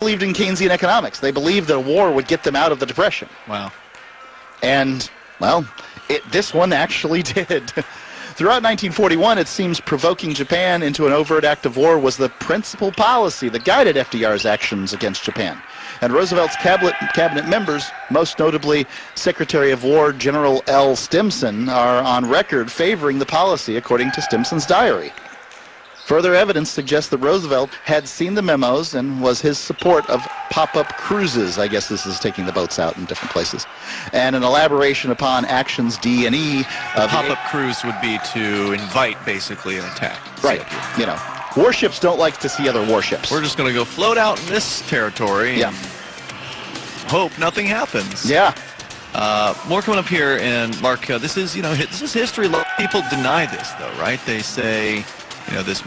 believed in Keynesian economics. They believed that a war would get them out of the Depression. Wow. And, well, this one actually did. Throughout 1941, it seems provoking Japan into an overt act of war was the principal policy that guided FDR's actions against Japan. And Roosevelt's cabinet members, most notably Secretary of War General L. Stimson, are on record favoring the policy, according to Stimson's diary. Further evidence suggests that Roosevelt had seen the memos and was his support of pop-up cruises. I guess this is taking the boats out in different places. And an elaboration upon actions D and E. A pop-up cruise would be to invite, basically, an attack. Right. You know, warships don't like to see other warships. We're just going to go float out in this territory and hope nothing happens. Yeah. More coming up here, and Mark, this is history. A lot of people deny this, though, right? They say, this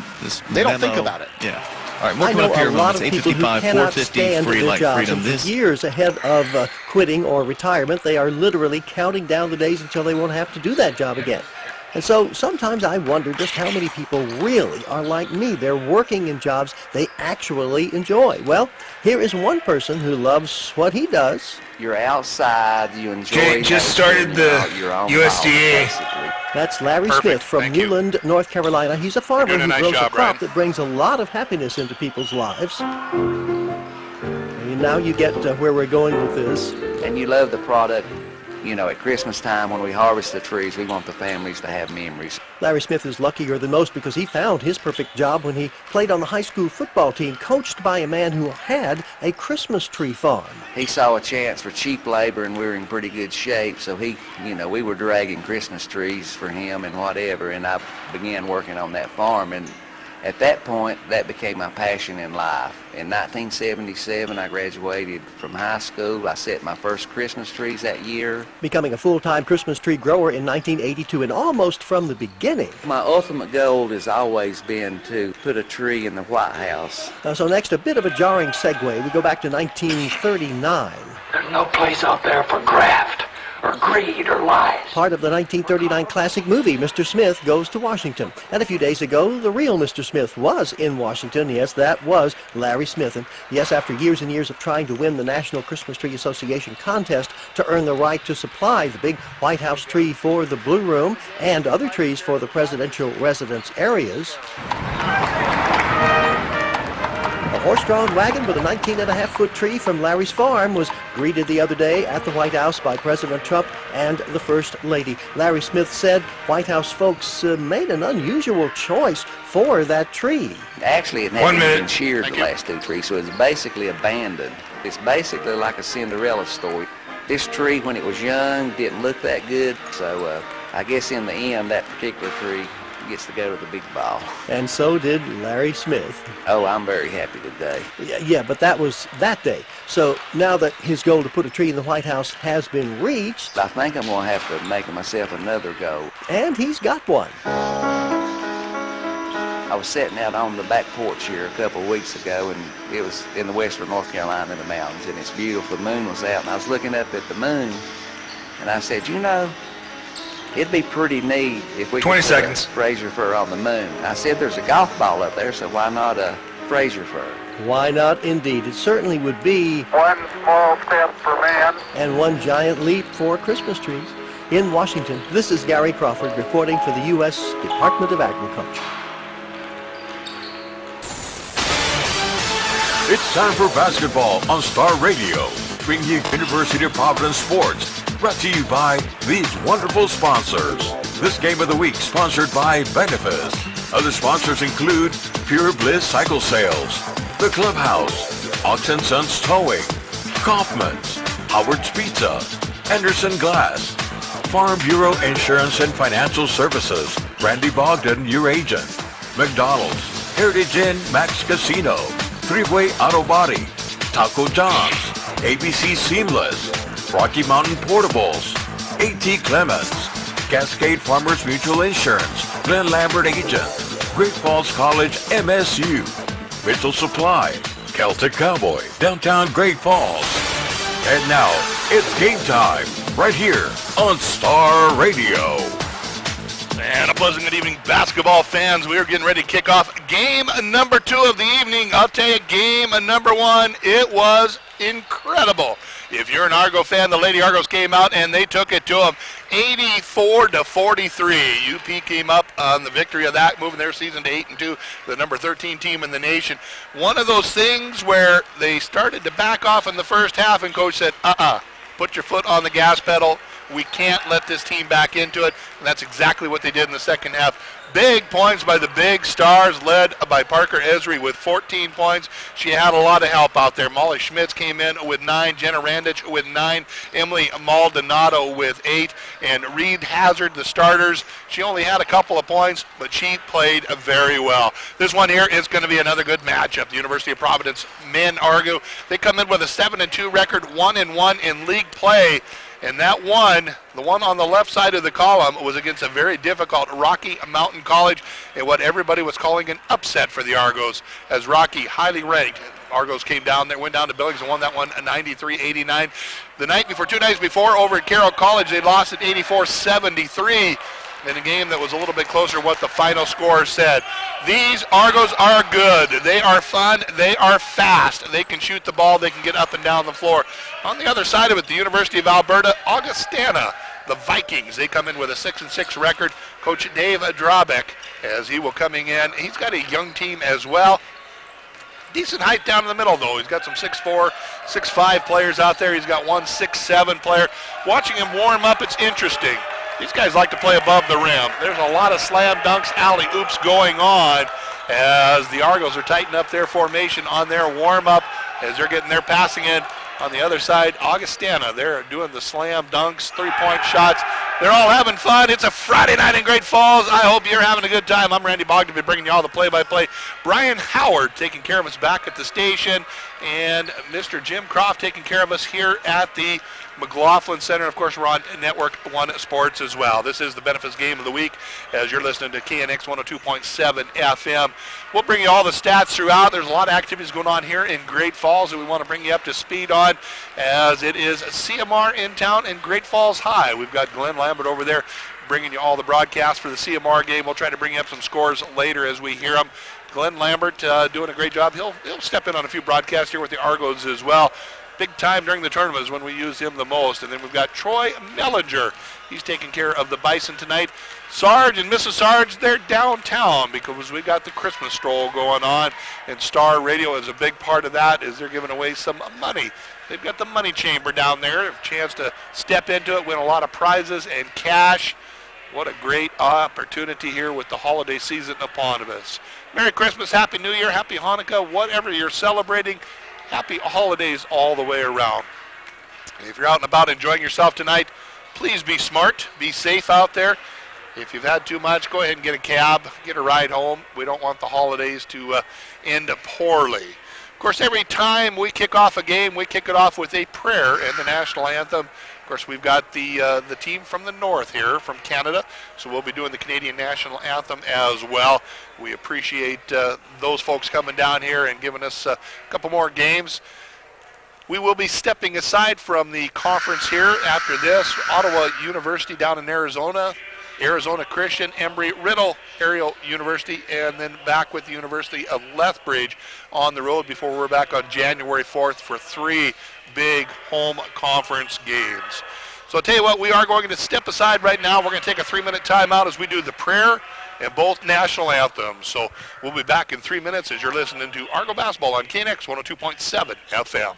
they memo, don't think about it. Yeah. All right, more coming up here. I know a lot of people who cannot stand their jobs, and for years ahead of quitting or retirement, they are literally counting down the days until they won't have to do that job again. And so sometimes I wonder just how many people really are like me. They're working in jobs they actually enjoy. Well, here is one person who loves what he does. You're outside, you enjoy. Just started the USDA. That's Larry Smith from Newland, North Carolina. He's a farmer who grows a crop that brings a lot of happiness into people's lives. And now you get where we're going with this. And you love the product. At Christmas time when we harvest the trees, we want the families to have memories. Larry Smith is luckier than most because he found his perfect job when he played on the high school football team, coached by a man who had a Christmas tree farm. He saw a chance for cheap labor, and we were in pretty good shape, so we were dragging Christmas trees for him and whatever, and I began working on that farm, and at that point, that became my passion in life. In 1977, I graduated from high school. I set my first Christmas trees that year. Becoming a full-time Christmas tree grower in 1982, and almost from the beginning. My ultimate goal has always been to put a tree in the White House. So next, a bit of a jarring segue. We go back to 1939. There's no place out there for graft, or greed, or lies. Part of the 1939 classic movie, Mr. Smith Goes to Washington. And a few days ago, the real Mr. Smith was in Washington. Yes, that was Larry Smith. And yes, after years and years of trying to win the National Christmas Tree Association contest to earn the right to supply the big White House tree for the Blue Room and other trees for the presidential residence areas, a horse-drawn wagon with a 19.5-foot tree from Larry's farm was greeted the other day at the White House by President Trump and the First Lady. Larry Smith said White House folks made an unusual choice for that tree. Actually, it hasn't been sheared the last two trees, so it's basically abandoned. It's basically like a Cinderella story. This tree, when it was young, didn't look that good, so I guess in the end, that particular tree gets to go to the big ball. And so did Larry Smith. Oh, I'm very happy today. Yeah, but that was that day. So now that his goal to put a tree in the White House has been reached, I think I'm going to have to make myself another goal. And he's got one. I was sitting out on the back porch here a couple of weeks ago, and it was in the western North Carolina in the mountains, and it's beautiful. The moon was out, and I was looking up at the moon, and I said, it'd be pretty neat if we could put a Fraser fir on the moon. I said there's a golf ball up there, so why not a Fraser fir? Why not, indeed. It certainly would be one small step for man and one giant leap for Christmas trees. In Washington, this is Gary Crawford reporting for the U.S. Department of Agriculture. It's time for basketball on Star Radio, bringing you University of Providence sports. Brought to you by these wonderful sponsors. This game of the week sponsored by Benefis. Other sponsors include Pure Bliss Cycle Sales, The Clubhouse, Ox & Sons Towing, Kaufman's, Howard's Pizza, Anderson Glass, Farm Bureau Insurance and Financial Services, Randy Bogdan, your agent, McDonald's, Heritage Inn, Max Casino, Three-Way Auto Body, Taco John's, ABC Seamless, Rocky Mountain Portables, A.T. Clements, Cascade Farmers Mutual Insurance, Glenn Lambert Agent, Great Falls College MSU, Mitchell Supply, Celtic Cowboy, downtown Great Falls. And now, it's game time, right here on Star Radio. And a pleasant good evening, basketball fans. We are getting ready to kick off game number 2 of the evening. I'll tell you, game number 1, it was incredible. If you're an Argo fan, the Lady Argos came out and they took it to them 84-43. UP came up on the victory of that, moving their season to 8-2, the number 13 team in the nation. One of those things where they started to back off in the first half, and coach said, put your foot on the gas pedal. We can't let this team back into it, and that's exactly what they did in the second half. Big points by the big stars, led by Parker Esri with 14 points. She had a lot of help out there. Molly Schmitz came in with 9, Jenna Randich with 9, Emily Maldonado with 8, and Reed Hazard, the starters. She only had a couple of points, but she played very well. This one here is going to be another good matchup. The University of Providence men Argo, they come in with a 7-2 record, 1-1 in league play. And that one, the one on the left side of the column, was against a very difficult Rocky Mountain College and what everybody was calling an upset for the Argos, as Rocky, highly ranked. Argos came down there, went down to Billings and won that one 93-89. The night before, 2 nights before, over at Carroll College, they lost at 84-73 in a game that was a little bit closer to what the final score said. These Argos are good. They are fun. They are fast. They can shoot the ball. They can get up and down the floor. On the other side of it, the University of Alberta, Augustana, the Vikings, they come in with a 6-6 record. Coach Dave Drabek, as he will coming in. He's got a young team as well. Decent height down in the middle, though. He's got some 6'4", 6'5 players out there. He's got one 6'7 player. Watching him warm up, it's interesting. These guys like to play above the rim. There's a lot of slam dunks, alley-oops going on as the Argos are tightening up their formation on their warm-up as they're getting their passing in. On the other side, Augustana, they're doing the slam dunks, three-point shots. They're all having fun. It's a Friday night in Great Falls. I hope you're having a good time. I'm Randy Bogdan, bringing you all the play-by-play. Brian Howard taking care of us back at the station, and Mr. Jim Croft taking care of us here at the McLaughlin Center. Of course, we're on Network 1 Sports as well. This is the Benefits Game of the Week as you're listening to KNX 102.7 FM. We'll bring you all the stats throughout. There's a lot of activities going on here in Great Falls that we want to bring you up to speed on, as it is CMR in town in Great Falls High. We've got Glenn Lambert over there bringing you all the broadcasts for the CMR game. We'll try to bring you up some scores later as we hear them. Glenn Lambert doing a great job. He'll step in on a few broadcasts here with the Argos as well. Big time during the tournament is when we use him the most. And then we've got Troy Mellinger. He's taking care of the Bison tonight. Sarge and Mrs. Sarge, they're downtown because we got the Christmas stroll going on, and Star Radio is a big part of that, as they're giving away some money. They've got the money chamber down there, a chance to step into it, win a lot of prizes and cash. What a great opportunity here with the holiday season upon us. Merry Christmas, Happy New Year, Happy Hanukkah, whatever you're celebrating. Happy holidays all the way around. If you're out and about enjoying yourself tonight, please be smart, be safe out there. If you've had too much, go ahead and get a cab, get a ride home. We don't want the holidays to end poorly. Of course, every time we kick off a game, we kick it off with a prayer and the national anthem. Of course, we've got the team from the north here, from Canada, so we'll be doing the Canadian national anthem as well. We appreciate those folks coming down here and giving us a couple more games. We will be stepping aside from the conference here after this. Ottawa University down in Arizona, Arizona Christian, Embry-Riddle Area University, and then back with the University of Lethbridge on the road before we're back on January 4th for 3 big home conference games. So I'll tell you what, we are going to step aside right now. We're going to take a 3-minute timeout as we do the prayer and both national anthems. So we'll be back in 3 minutes as you're listening to Argo Basketball on KNX 102.7 FM.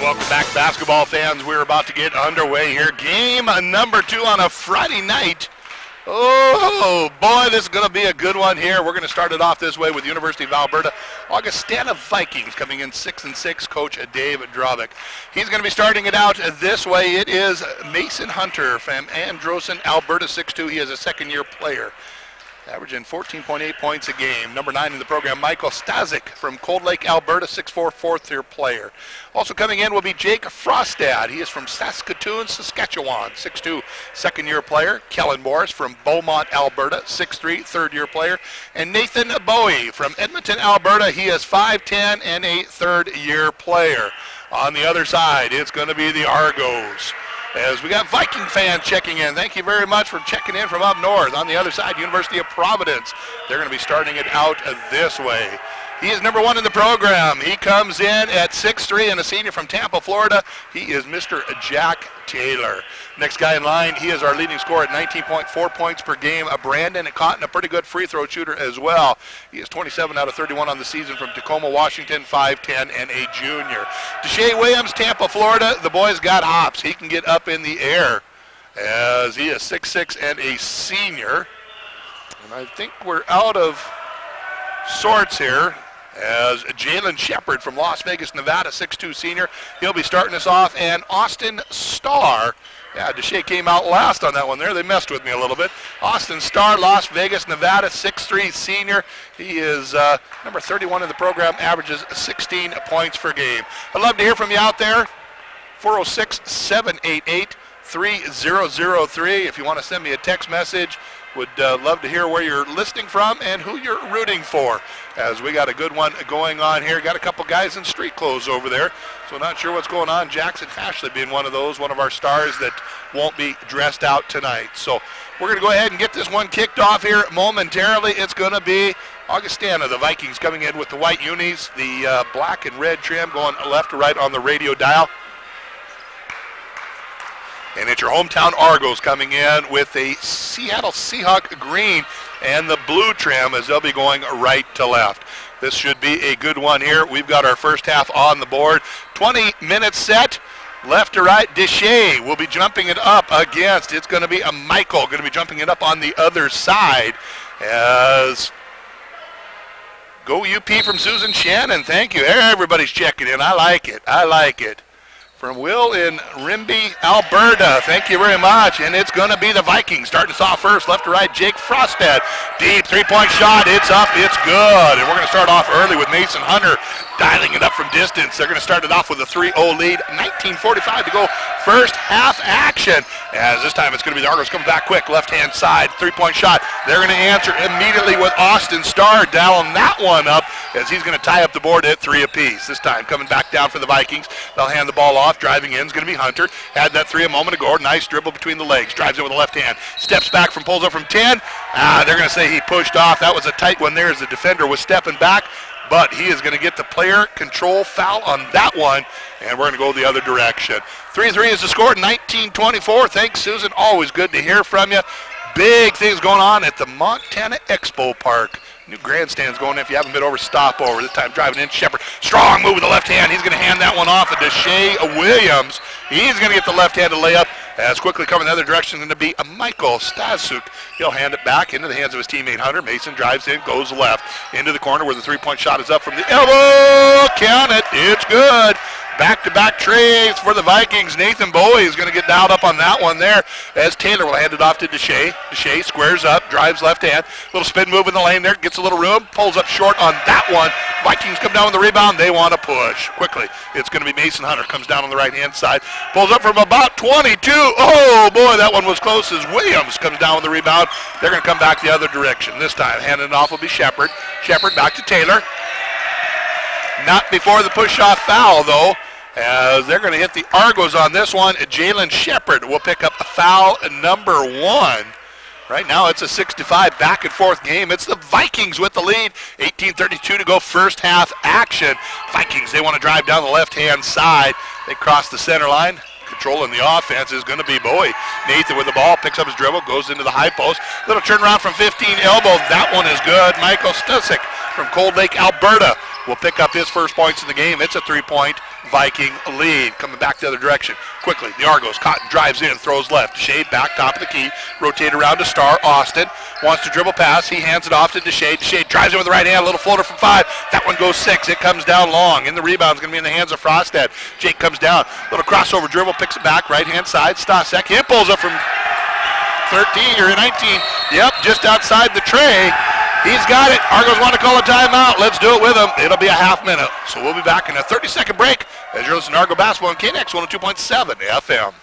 Welcome back, basketball fans. We're about to get underway here. Game number 2 on a Friday night. Oh, boy, this is going to be a good one here. We're going to start it off this way with University of Alberta. Augustana Vikings coming in 6-6, Coach Dave Drobick. He's going to be starting it out this way. It is Mason Hunter from Androsen, Alberta, 6'2". He is a second-year player, averaging 14.8 points a game. Number 9 in the program, Michael Stazik from Cold Lake, Alberta, 6'4", fourth-year player. Also coming in will be Jake Frostad. He is from Saskatoon, Saskatchewan, 6'2", second-year player. Kellen Morris from Beaumont, Alberta, 6'3", third-year player. And Nathan Bowie from Edmonton, Alberta. He is 5'10", and a third-year player. On the other side, it's going to be the Argos, as we got Viking fans checking in. Thank you very much for checking in from up north. On the other side, University of Providence. They're going to be starting it out this way. He is number 1 in the program. He comes in at 6'3", and a senior from Tampa, Florida. He is Mr. Jack Taylor. Next guy in line, he is our leading scorer at 19.4 points per game. Brandon Cotton, a pretty good free throw shooter as well. He is 27 out of 31 on the season from Tacoma, Washington, 5'10", and a junior. Deshae Williams, Tampa, Florida. The boy's got hops. He can get up in the air, as he is 6'6", and a senior. And I think we're out of sorts here, as Jalen Shepard from Las Vegas, Nevada, 6'2", senior. He'll be starting us off. And Austin Starr. Yeah, Deshae came out last on that one there. They messed with me a little bit. Austin Starr, Las Vegas, Nevada, 6'3", senior. He is number 31 in the program, averages 16 points per game. I'd love to hear from you out there. 406-788-3003. If you want to send me a text message, would love to hear where you're listening from and who you're rooting for, as we got a good one going on here. Got a couple guys in street clothes over there, so not sure what's going on. Jackson Ashley being one of those, one of our stars that won't be dressed out tonight. So we're going to go ahead and get this one kicked off here momentarily. It's going to be Augustana, the Vikings, coming in with the white unis, the black and red trim going left to right on the radio dial. And it's your hometown Argos coming in with a Seattle Seahawk green and the blue trim, as they'll be going right to left. This should be a good one here. We've got our first half on the board. 20 minutes set. Left to right, Deshae will be jumping it up against. It's going to be a Michael, going to be jumping it up on the other side, as go UP from Susan Shannon. Thank you. Everybody's checking in. I like it. I like it. From Will in Rimbey, Alberta. Thank you very much. And it's going to be the Vikings starting us off first. Left to right, Jake Frostad. Deep three-point shot. It's up. It's good. And we're going to start off early with Mason Hunter dialing it up from distance. They're going to start it off with a 3-0 lead. 19:45 to go. First half action. As this time it's going to be the Argos coming back quick. Left-hand side, three-point shot. They're going to answer immediately with Austin Starr dialing that one up, as he's going to tie up the board at 3 apiece. This time coming back down for the Vikings. They'll hand the ball off. Driving in is going to be Hunter. Had that 3 a moment ago. Nice dribble between the legs. Drives in with the left hand. Steps back from, pulls up from 10. They're going to say he pushed off. That was a tight one there as the defender was stepping back. But he is going to get the player control foul on that one. And we're going to go the other direction. 3-3 is the score. 19-24. Thanks, Susan. Always good to hear from you. Big things going on at the Montana Expo Park. New grandstands going in. If you haven't been over, stop over. This time driving in, Shepard. Strong move with the left hand. He's going to hand that one off to Deshae Williams. He's going to get the left-handed layup. As quickly coming the other direction, going to be a Michael Stasuk. He'll hand it back into the hands of his teammate Hunter. Mason drives in, goes left into the corner where the three-point shot is up from the elbow. Count it. It's good. Back-to-back trays for the Vikings. Nathan Bowie is going to get dialed up on that one there, as Taylor will hand it off to Deshae. Deshae squares up, drives left hand. Little spin move in the lane there, gets a little room, pulls up short on that one. Vikings come down with the rebound. They want to push quickly. It's going to be Mason Hunter. Comes down on the right-hand side. Pulls up from about 22. Oh, boy, that one was close as Williams comes down with the rebound. They're going to come back the other direction. This time, handing it off will be Shepard. Shepard back to Taylor. Not before the push-off foul, though, as they're going to hit the Argos on this one. Jalen Shepard will pick up foul number 1. Right now it's a 6-5 back-and-forth game. It's the Vikings with the lead. 18:32 to go, first half action. Vikings, they want to drive down the left-hand side. They cross the center line. Controlling the offense is going to be Bowie. Nathan with the ball, picks up his dribble, goes into the high post. Little turnaround from 15, elbow. That one is good. Michael Stusek from Cold Lake, Alberta, will pick up his first points in the game. It's a 3-point Viking lead. Coming back the other direction. Quickly, the Argos. Cotton drives in, throws left. Deshay back, top of the key. Rotate around to Star. Austin wants to dribble pass. He hands it off to Deshay. Deshay drives in with the right hand. A little floater from 5. That one goes 6. It comes down long. And the rebound's going to be in the hands of Frostad. Jake comes down. Little crossover dribble, picks it back. Right-hand side. Stasek. He pulls up from 13 or 19. Yep, just outside the tray. He's got it. Argos want to call a timeout. Let's do it with him. It'll be a half minute. So we'll be back in a 30-second break as you're listening to Argo Basketball on KNX 102.7 FM.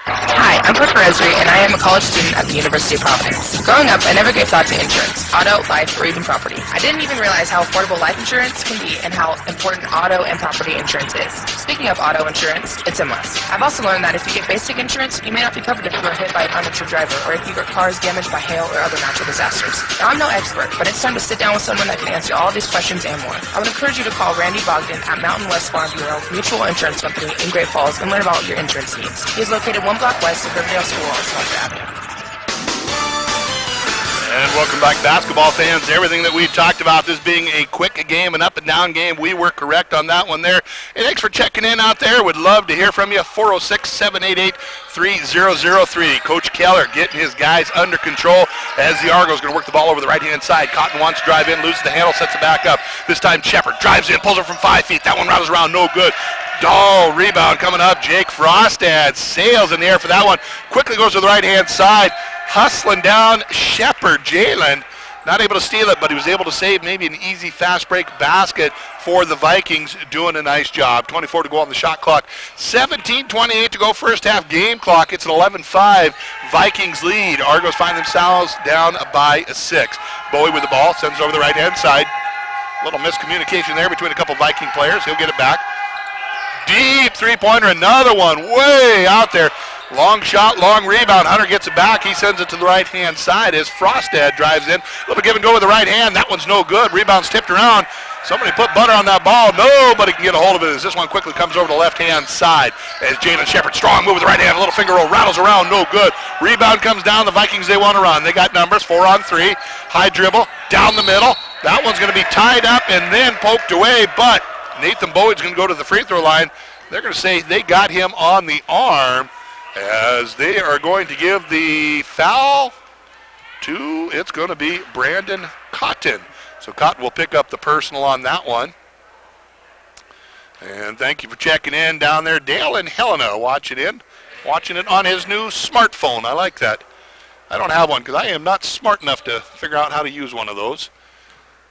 Hi, I'm Brooke Resry, and I am a college student at the University of Providence. Growing up, I never gave thought to insurance, auto, life, or even property. I didn't even realize how affordable life insurance can be and how important auto and property insurance is. Speaking of auto insurance, it's a must. I've also learned that if you get basic insurance, you may not be covered if you are hit by an uninsured driver or if your car is damaged by hail or other natural disasters. Now, I'm no expert, but it's time to sit down with someone that can answer all these questions and more. I would encourage you to call Randy Bogdan at Mountain West Farm Bureau Mutual Insurance Company in Great Falls and learn about your insurance needs. He is located 1 block west of Riverdale School on Slusher Avenue. And welcome back, basketball fans. Everything that we've talked about, this being a quick game, an up and down game, we were correct on that one there. And thanks for checking in out there. Would love to hear from you. 406-788-3003. Coach Keller getting his guys under control as the Argos going to work the ball over the right-hand side. Cotton wants to drive in, loses the handle, sets it back up. This time Shepard drives in, pulls it from 5 feet. That one rattles around, no good. Dahl rebound coming up. Jake Frostad sails in the air for that one. Quickly goes to the right-hand side. Hustling down Shepard. Jalen not able to steal it, but he was able to save maybe an easy fast break basket for the Vikings, doing a nice job. 24 to go on the shot clock. 17:28 to go first half game clock. It's an 11-5 Vikings lead. Argos find themselves down by 6. Bowie with the ball, sends it over the right-hand side. A little miscommunication there between a couple Viking players. He'll get it back. Deep three-pointer, another one way out there. Long shot, long rebound. Hunter gets it back. He sends it to the right-hand side as Frostad drives in. A little give and go with the right hand. That one's no good. Rebound's tipped around. Somebody put butter on that ball. Nobody can get a hold of it as this one quickly comes over to the left-hand side as Jalen Shepard, strong move with the right hand. A little finger roll, rattles around, no good. Rebound comes down. The Vikings, they want to run. They got numbers, 4 on 3. High dribble, down the middle. That one's going to be tied up and then poked away, but Nathan Bowie's going to go to the free throw line. They're going to say they got him on the arm as they are going to give the foul to, it's going to be Brandon Cotton. So Cotton will pick up the personal on that one. And thank you for checking in down there. Dale and Helena watching it on his new smartphone. I like that. I don't have one because I am not smart enough to figure out how to use one of those.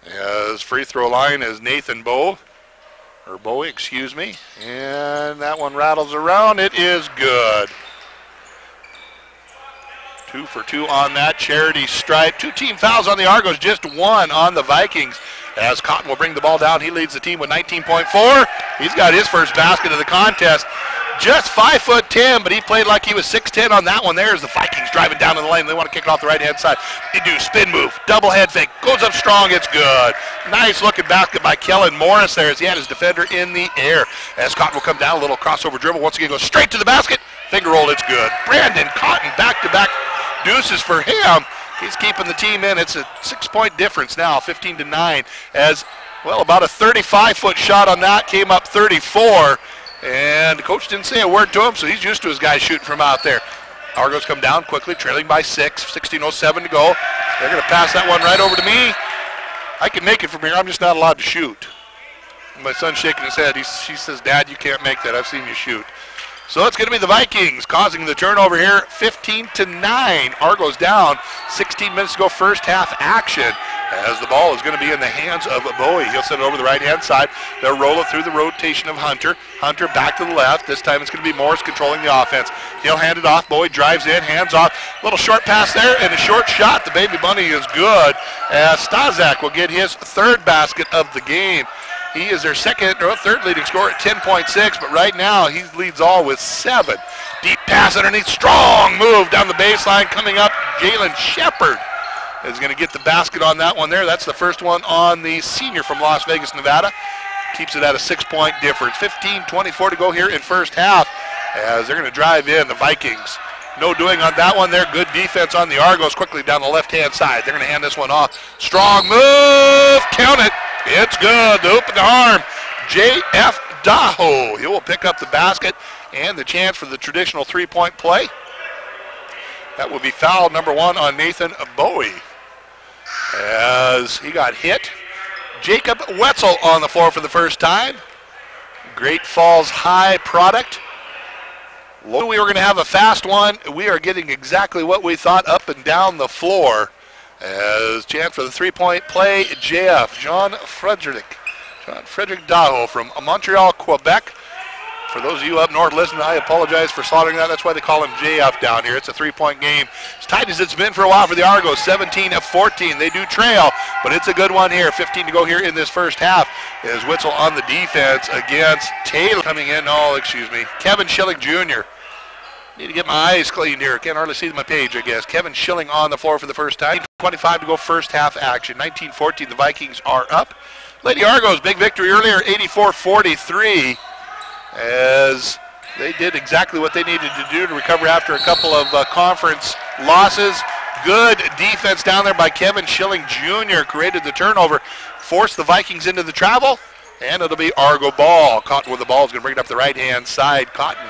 As free throw line is Nathan Bowie, excuse me. And that one rattles around. It is good. 2 for 2 on that charity stripe. 2 team fouls on the Argos, just 1 on the Vikings. As Cotton will bring the ball down, he leads the team with 19.4. He's got his first basket of the contest. Just 5'10", but he played like he was 6'10" on that one. There's the Vikings driving down in the lane. They want to kick it off the right-hand side. They do spin move, double head fake, goes up strong. It's good. Nice looking basket by Kellen Morris there as he had his defender in the air. As Cotton will come down, a little crossover dribble. Once again, goes straight to the basket. Finger roll, it's good. Brandon Cotton back-to-back deuces for him. He's keeping the team in. It's a 6-point difference now, 15-9. As, well, about a 35-foot shot on that came up 34. And the coach didn't say a word to him, so he's used to his guys shooting from out there. Argos come down quickly, trailing by 6, 16:07 to go. They're going to pass that one right over to me. I can make it from here. I'm just not allowed to shoot. My son's shaking his head. He says, Dad, you can't make that. I've seen you shoot. So it's going to be the Vikings causing the turnover here, 15-9. Argos down, 16 minutes to go first half action. As the ball is going to be in the hands of Bowie. He'll send it over the right-hand side. They'll roll it through the rotation of Hunter. Hunter back to the left. This time it's going to be Morris controlling the offense. He'll hand it off. Bowie drives in, hands off. Little short pass there and a short shot. The baby bunny is good as Stazak will get his 3rd basket of the game. He is their third leading scorer at 10.6, but right now he leads all with 7. Deep pass underneath, strong move down the baseline coming up. Jalen Shepard is going to get the basket on that one there. That's the first one on the senior from Las Vegas, Nevada. Keeps it at a 6-point difference. 15:24 to go here in first half as they're going to drive in the Vikings. No doing on that one there. Good defense on the Argos quickly down the left-hand side. They're going to hand this one off. Strong move. count it. It's good. The open arm. J.F. Daho. He will pick up the basket and the chance for the traditional three-point play. That will be foul number 1 on Nathan Bowie as he got hit. Jacob Wetzel on the floor for the first time. Great Falls High product. We were going to have a fast one. We are getting exactly what we thought up and down the floor. As chance for the three-point play, JF, John Frederick Daho from Montreal, Quebec. For those of you up north listening, I apologize for slaughtering that. That's why they call him JF down here. It's a three-point game. As tight as it's been for a while for the Argos, 17-14. They do trail, but it's a good one here. 15 to go here in this first half. As Witzel on the defense against Taylor coming in. Oh, excuse me. Kevin Schilling Jr. Need to get my eyes cleaned here. Can't hardly see my page, I guess. Kevin Schilling on the floor for the first time. 25 to go first half action. 19-14, the Vikings are up. Lady Argos, big victory earlier, 84-43. As they did exactly what they needed to do to recover after a couple of conference losses. Good defense down there by Kevin Schilling Jr. created the turnover, forced the Vikings into the travel, and it'll be Argo ball. Cotton with the ball is going to bring it up the right-hand side. Cotton,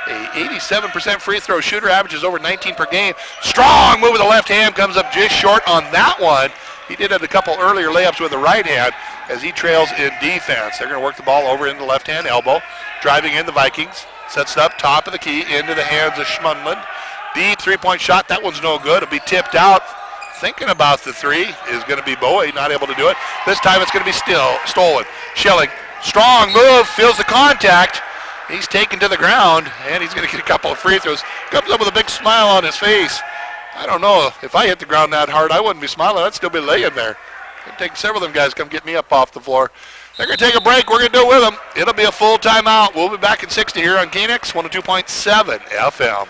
a 87% free throw shooter, averages over 19 per game. Strong move with the left hand, comes up just short on that one. He did have a couple earlier layups with the right hand as he trails in defense. They're going to work the ball over into the left-hand elbow. Driving in the Vikings. Sets it up top of the key into the hands of Schmunland. Deep three-point shot. That one's no good. It'll be tipped out. Thinking about the three is going to be Bowie. Not able to do it. This time it's going to be stolen. Schilling. Strong move. Feels the contact. He's taken to the ground, and he's going to get a couple of free throws. Comes up with a big smile on his face. I don't know. If I hit the ground that hard, I wouldn't be smiling. I'd still be laying there. It'd take several of them guys to come get me up off the floor. They're going to take a break. We're going to do it with them. It'll be a full timeout. We'll be back in 60 here on KNX 102.7 FM.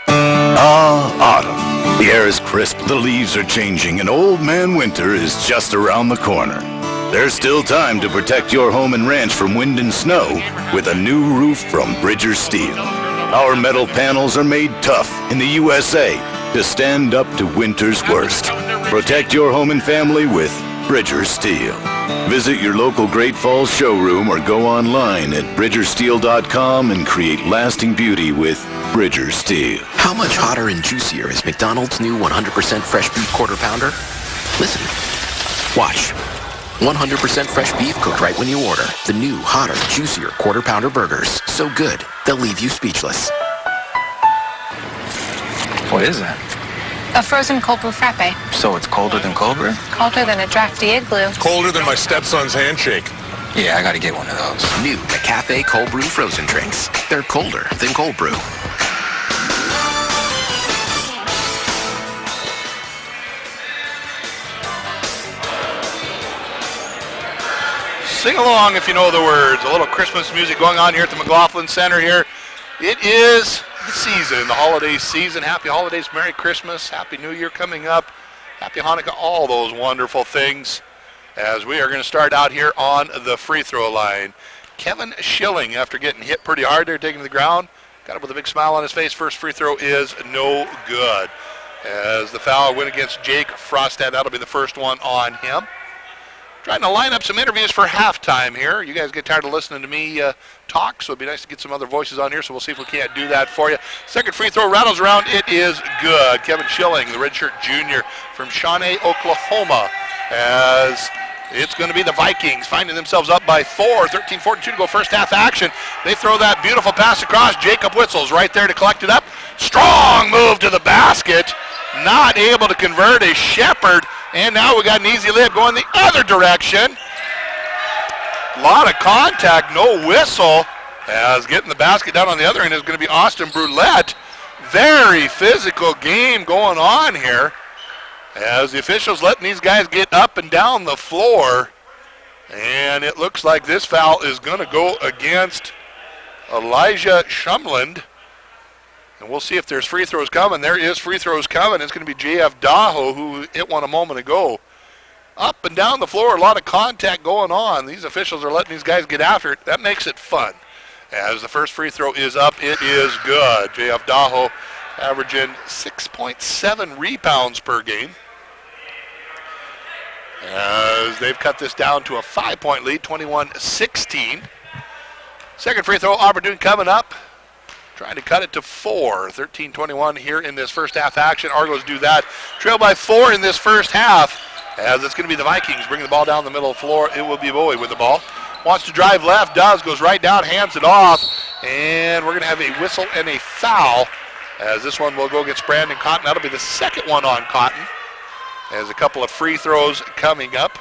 Autumn. The air is crisp, the leaves are changing, and Old Man Winter is just around the corner. There's still time to protect your home and ranch from wind and snow with a new roof from Bridger Steel. Our metal panels are made tough in the USA to stand up to winter's worst. Protect your home and family with Bridger Steel. Visit your local Great Falls showroom or go online at bridgersteel.com and create lasting beauty with Bridger Steel. How much hotter and juicier is McDonald's new 100% fresh beef quarter pounder? Listen. Watch. 100% fresh beef cooked right when you order. The new, hotter, juicier quarter pounder burgers. So good, they'll leave you speechless. What is that? A frozen cold brew frappe. So it's colder than cold brew? Colder than a drafty igloo. Colder than my stepson's handshake. Yeah, I gotta get one of those. New McCafe cold brew frozen drinks. They're colder than cold brew. Sing along if you know the words. A little Christmas music going on here at the McLaughlin Center here. It is the season, the holiday season. Happy holidays, Merry Christmas, Happy New Year coming up, Happy Hanukkah, all those wonderful things. As we are going to start out here on the free throw line. Kevin Schilling, after getting hit pretty hard there, taking to the ground, got up with a big smile on his face. First free throw is no good. As the foul went against Jake Frostad, that'll be the first one on him. Trying to line up some interviews for halftime here. You guys get tired of listening to me talk, so it'd be nice to get some other voices on here, so we'll see if we can't do that for you. Second free throw rattles around. It is good. Kevin Schilling, the redshirt junior from Shawnee, Oklahoma, as it's going to be the Vikings finding themselves up by 4, 13-42 to go first half action. They throw that beautiful pass across. Jacob Witzel's right there to collect it up. Strong move to the basket. Not able to convert a Shepherd. And now we got an easy layup going the other direction. A lot of contact, no whistle. As getting the basket down on the other end is going to be Austin Brulette. Very physical game going on here. As the officials letting these guys get up and down the floor. And it looks like this foul is going to go against Elijah Shumland. And we'll see if there's free throws coming. There is free throws coming. It's going to be J.F. Daho, who hit one a moment ago. Up and down the floor, a lot of contact going on. These officials are letting these guys get after it. That makes it fun. As the first free throw is up, it is good. J.F. Daho averaging 6.7 rebounds per game. as they've cut this down to a 5-point lead, 21-16. Second free throw opportunity coming up. Trying to cut it to 4. 13-21 here in this first half action. Argos do that. Trail by 4 in this first half, as it's going to be the Vikings bringing the ball down the middle of the floor. It will be Bowie with the ball. Wants to drive left, does, goes right down, hands it off, and we're going to have a whistle and a foul, as this one will go against Brandon Cotton. That'll be the second one on Cotton, as a couple of free throws coming up.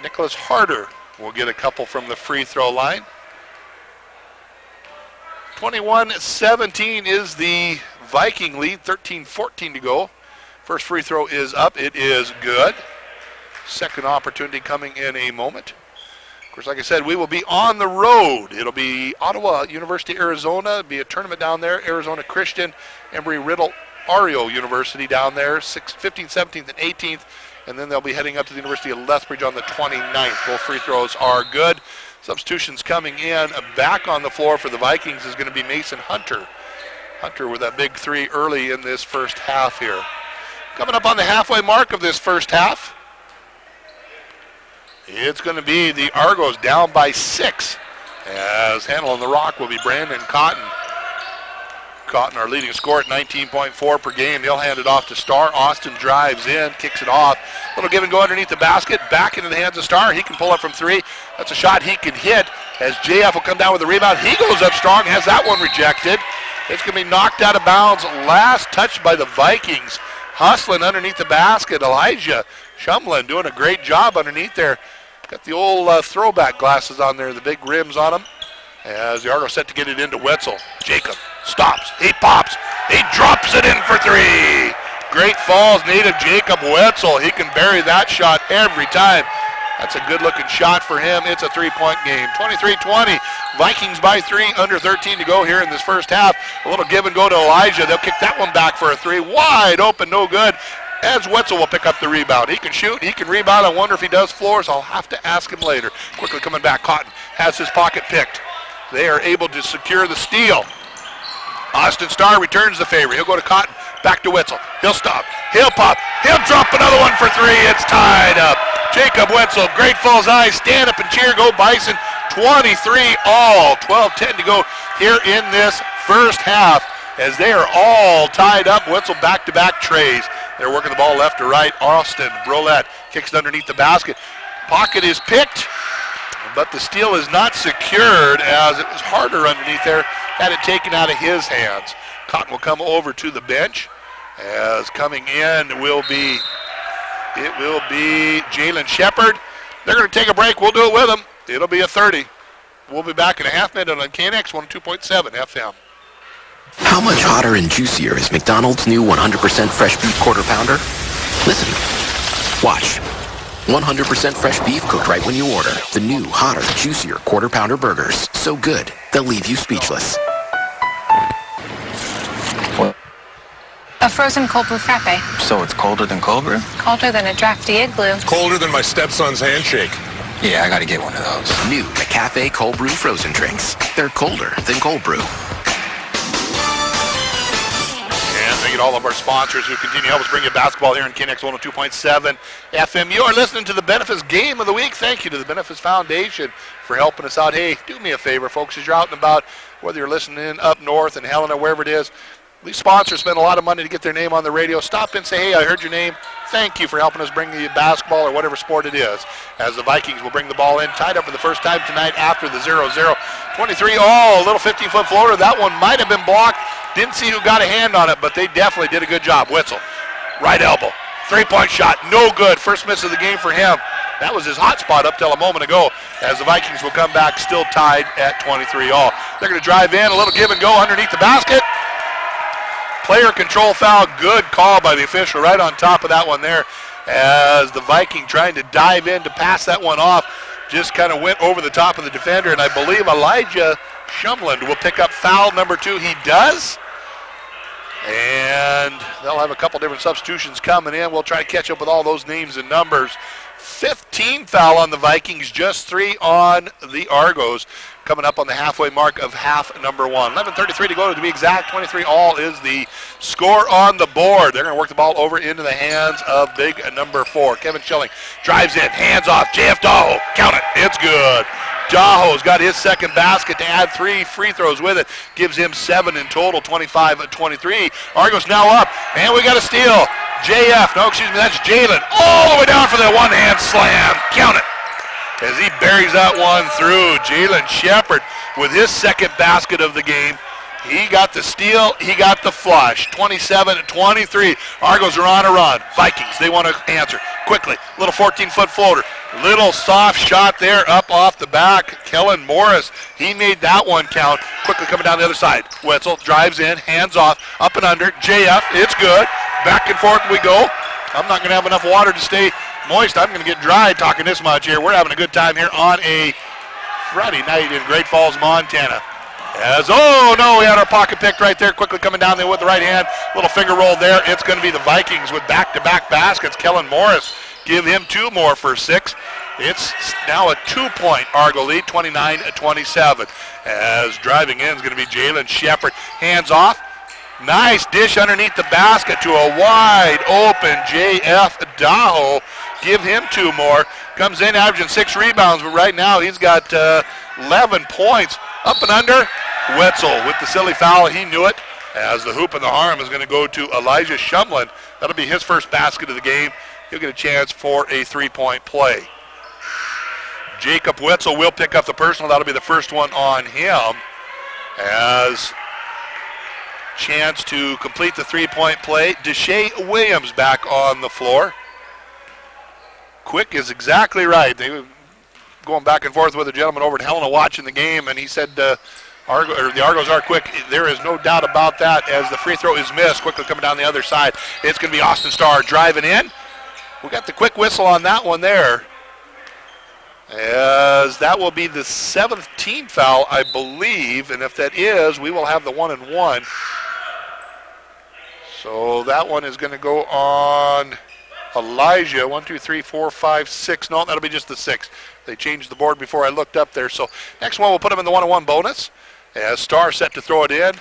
Nicholas Harder will get a couple from the free throw line. 21-17 is the Viking lead, 13-14 to go. First free throw is up. It is good. Second opportunity coming in a moment. Of course, like I said, we will be on the road. It'll be Ottawa, University, Arizona. It'll be a tournament down there. Arizona Christian, Embry-Riddle, Ario University down there, 15th, 17th, and 18th. And then they'll be heading up to the University of Lethbridge on the 29th. Both free throws are good. Substitutions coming in. Back on the floor for the Vikings is going to be Mason Hunter. Hunter with that big 3 early in this first half here. Coming up on the halfway mark of this first half, it's going to be the Argos down by 6, as handling the rock will be Brandon Cotton. Cotton, our leading scorer at 19.4 per game. He'll hand it off to Starr. Austin drives in, kicks it off. Little give and go underneath the basket, back into the hands of Starr. He can pull up from 3. That's a shot he can hit, as JF will come down with the rebound. He goes up strong, has that one rejected. It's going to be knocked out of bounds. Last touch by the Vikings. Hustling underneath the basket. Elijah Shumlin doing a great job underneath there. Got the old throwback glasses on there, the big rims on them. As the Argos set to get it into Wetzel. Jacob stops. He pops. He drops it in for 3. Great Falls native Jacob Wetzel. He can bury that shot every time. That's a good-looking shot for him. It's a 3-point game. 23-20. Vikings by 3, under 13 to go here in this first half. A little give and go to Elijah. They'll kick that one back for a 3. Wide open, no good. As Wetzel will pick up the rebound. He can shoot, he can rebound. I wonder if he does floors. I'll have to ask him later. Quickly coming back, Cotton has his pocket picked. They are able to secure the steal. Austin Starr returns the favor. He'll go to Cotton, back to Wetzel. He'll stop, he'll pop, he'll drop another one for 3. It's tied up. Jacob Wetzel, Great Falls High, stand up and cheer, go Bison. 23 all, 12-10 to go here in this first half, as they are all tied up. Wetzel back-to-back trays. They're working the ball left to right. Austin Brolette kicks it underneath the basket. Pocket is picked, but the steal is not secured, as it was Harder underneath there. Had it taken out of his hands. Cotton will come over to the bench, as coming in will be Jalen Shepard. They're going to take a break. We'll do it with them. It'll be a 30. We'll be back in a half minute on KNX 102.7 FM. How much hotter and juicier is McDonald's new 100% fresh beef quarter pounder? Listen. Watch. 100% fresh beef cooked right when you order. The new, hotter, juicier quarter pounder burgers. So good, they'll leave you speechless. A frozen cold brew frappe. So it's colder than cold brew? Colder than a drafty igloo. It's colder than my stepson's handshake. Yeah, I gotta get one of those. New McCafe cold brew frozen drinks. They're colder than cold brew. Thank you to all of our sponsors who continue to help us bring you basketball here in KNX 102.7 FM. You are listening to the Benefits Game of the Week. Thank you to the Benefits Foundation for helping us out. Hey, do me a favor, folks, as you're out and about, whether you're listening up north in Helena, wherever it is, these sponsors spend a lot of money to get their name on the radio. Stop in and say, hey, I heard your name. Thank you for helping us bring you basketball or whatever sport it is. As the Vikings will bring the ball in, tied up for the first time tonight after the 0-0. 23 all, a little 15-foot floater. That one might have been blocked. Didn't see who got a hand on it, but they definitely did a good job. Wetzel, right elbow, 3-point shot, no good. First miss of the game for him. That was his hot spot up till a moment ago, as the Vikings will come back still tied at 23 all. They're going to drive in, a little give and go underneath the basket. Player control foul, good call by the official right on top of that one there, as the Viking trying to dive in to pass that one off, just kind of went over the top of the defender, and I believe Elijah Shumlin will pick up foul number 2. He does. And they'll have a couple different substitutions coming in. We'll try to catch up with all those names and numbers. 15 foul on the Vikings, just 3 on the Argos. Coming up on the halfway mark of half number 1. 11:33 to go to be exact. 23 all is the score on the board. They're going to work the ball over into the hands of big number 4. Kevin Schilling drives in, hands off, JF Daho. Count it, it's good. Daho's got his second basket to add 3 free throws with it. Gives him 7 in total, 25-23. Argos now up, and we got a steal. That's Jalen. All the way down for the one-hand slam. Count it. As he buries that one through. Jalen Shepard with his second basket of the game. He got the steal, he got the flush. 27-23. Argos are on a run. Vikings, they want to answer quickly. Little 14-foot floater. Little soft shot there up off the back. Kellen Morris, he made that one count. Quickly coming down the other side. Wetzel drives in, hands off, up and under. JF, it's good. Back and forth we go. I'm not going to have enough water to stay moist. I'm going to get dry talking this much here. We're having a good time here on a Friday night in Great Falls, Montana. We had our pocket picked right there. Quickly coming down there with the right hand. Little finger roll there. It's going to be the Vikings with back-to-back baskets. Kellen Morris, give him 2 more for 6. It's now a 2-point Argo lead, 29-27. As driving in is going to be Jalen Shepard. Hands off. Nice dish underneath the basket to a wide open JF Daho. Give him 2 more. Comes in averaging 6 rebounds, but right now he's got 11 points. Up and under. Wetzel with the silly foul. He knew it. As the hoop and the harm is going to go to Elijah Shumlin. That'll be his first basket of the game. He'll get a chance for a 3-point play. Jacob Wetzel will pick up the personal. That'll be the first one on him. As chance to complete the 3-point play. Deshae Williams back on the floor. Quick is exactly right. They were going back and forth with a gentleman over at Helena watching the game, and he said the Argos are quick. There is no doubt about that as the free throw is missed. Quickly coming down the other side. It's going to be Austin Starr driving in. We got the quick whistle on that one there. As that will be the 7th team foul, I believe, and if that is, we will have the 1-and-1. So that one is going to go on Elijah. 1, 2, 3, 4, 5, 6. No, that'll be just the 6th. They changed the board before I looked up there. So next one, we'll put him in the 1-on-1 bonus. As Starr set to throw it in.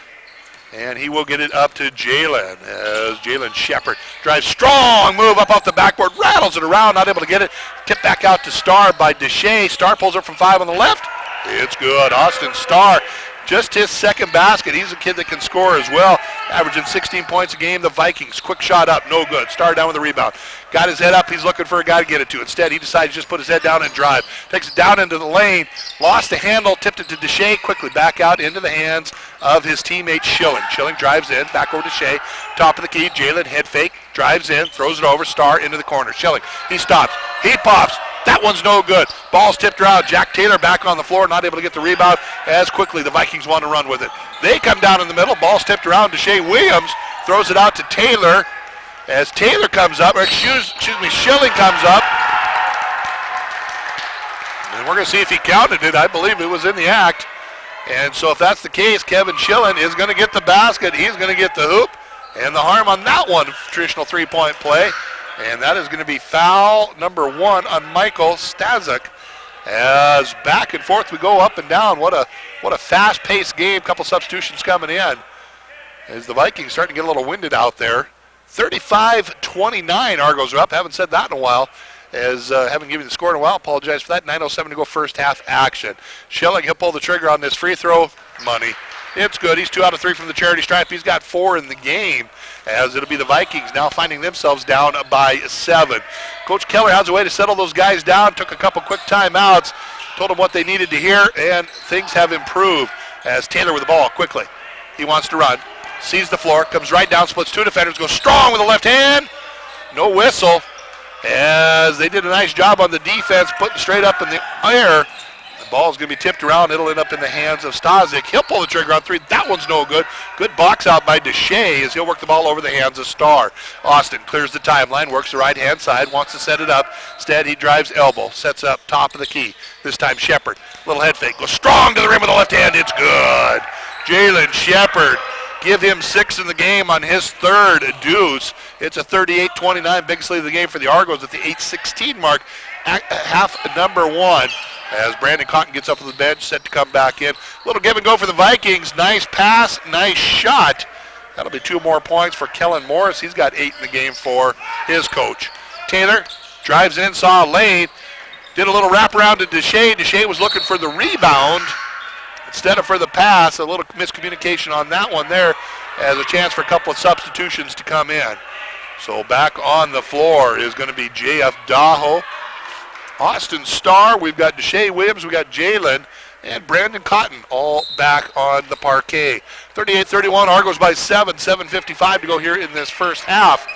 And he will get it up to Jalen. As Jalen Shepard drives strong move up off the backboard. Rattles it around, not able to get it. Tipped back out to Starr by Deshae. Starr pulls up from 5 on the left. It's good. Austin Starr. Just his second basket. He's a kid that can score as well. Averaging 16 points a game. The Vikings, quick shot up, no good. Starr down with the rebound. Got his head up. He's looking for a guy to get it to. Instead, he decides to just put his head down and drive. Takes it down into the lane. Lost the handle. Tipped it to Deshae. Quickly back out into the hands of his teammate Schilling. Schilling drives in. Back over to Deshae. Top of the key. Jalen head fake. Drives in. Throws it over. Starr into the corner. Schilling. He stops. He pops. That one's no good. Ball's tipped around. Jack Taylor back on the floor, not able to get the rebound as quickly. The Vikings want to run with it. They come down in the middle. Ball's tipped around. Deshae Williams throws it out to Taylor. As Taylor comes up, or excuse me, Schilling comes up. And we're going to see if he counted it. I believe it was in the act. And so if that's the case, Kevin Schilling is going to get the basket. He's going to get the hoop. And the harm on that one, traditional 3-point play. And that is going to be foul number 1 on Michael Stazek. As back and forth we go up and down. What a fast-paced game. Couple substitutions coming in. As the Vikings starting to get a little winded out there. 35-29 Argos are up. Haven't said that in a while. As haven't given the score in a while. Apologize for that. 9:07 to go first half action. Schilling, he'll pull the trigger on this free throw. Money. It's good. He's 2 out of 3 from the charity stripe. He's got 4 in the game. As it'll be the Vikings now finding themselves down by 7. Coach Keller has a way to settle those guys down. Took a couple quick timeouts. Told them what they needed to hear, and things have improved. As Taylor with the ball quickly. He wants to run. Sees the floor. Comes right down. Splits 2 defenders. Goes strong with the left hand. No whistle. As they did a nice job on the defense, putting straight up in the air. The ball's going to be tipped around. It'll end up in the hands of Stazek. He'll pull the trigger on 3. That one's no good. Good box out by Deshae as he'll work the ball over the hands of Starr. Austin clears the timeline, works the right-hand side, wants to set it up. Instead, he drives elbow, sets up top of the key. This time, Shepard. Little head fake. Goes strong to the rim with the left hand. It's good. Jalen Shepard give him 6 in the game on his third deuce. It's a 38-29 biggest lead of the game for the Argos at the 8:16 mark, at half number 1. As Brandon Cotton gets up on the bench, set to come back in. Little give and go for the Vikings. Nice pass, nice shot. That'll be 2 more points for Kellen Morris. He's got 8 in the game for his coach. Taylor drives in, saw a lane, did a little wraparound to Deshay. Deshay was looking for the rebound instead of for the pass. A little miscommunication on that one there, as a chance for a couple of substitutions to come in. So back on the floor is going to be J.F. Daho, Austin Starr, we've got Deshay Williams, we've got Jalen, and Brandon Cotton all back on the parquet. 38-31, Argos by 7, 7:55 to go here in this first half.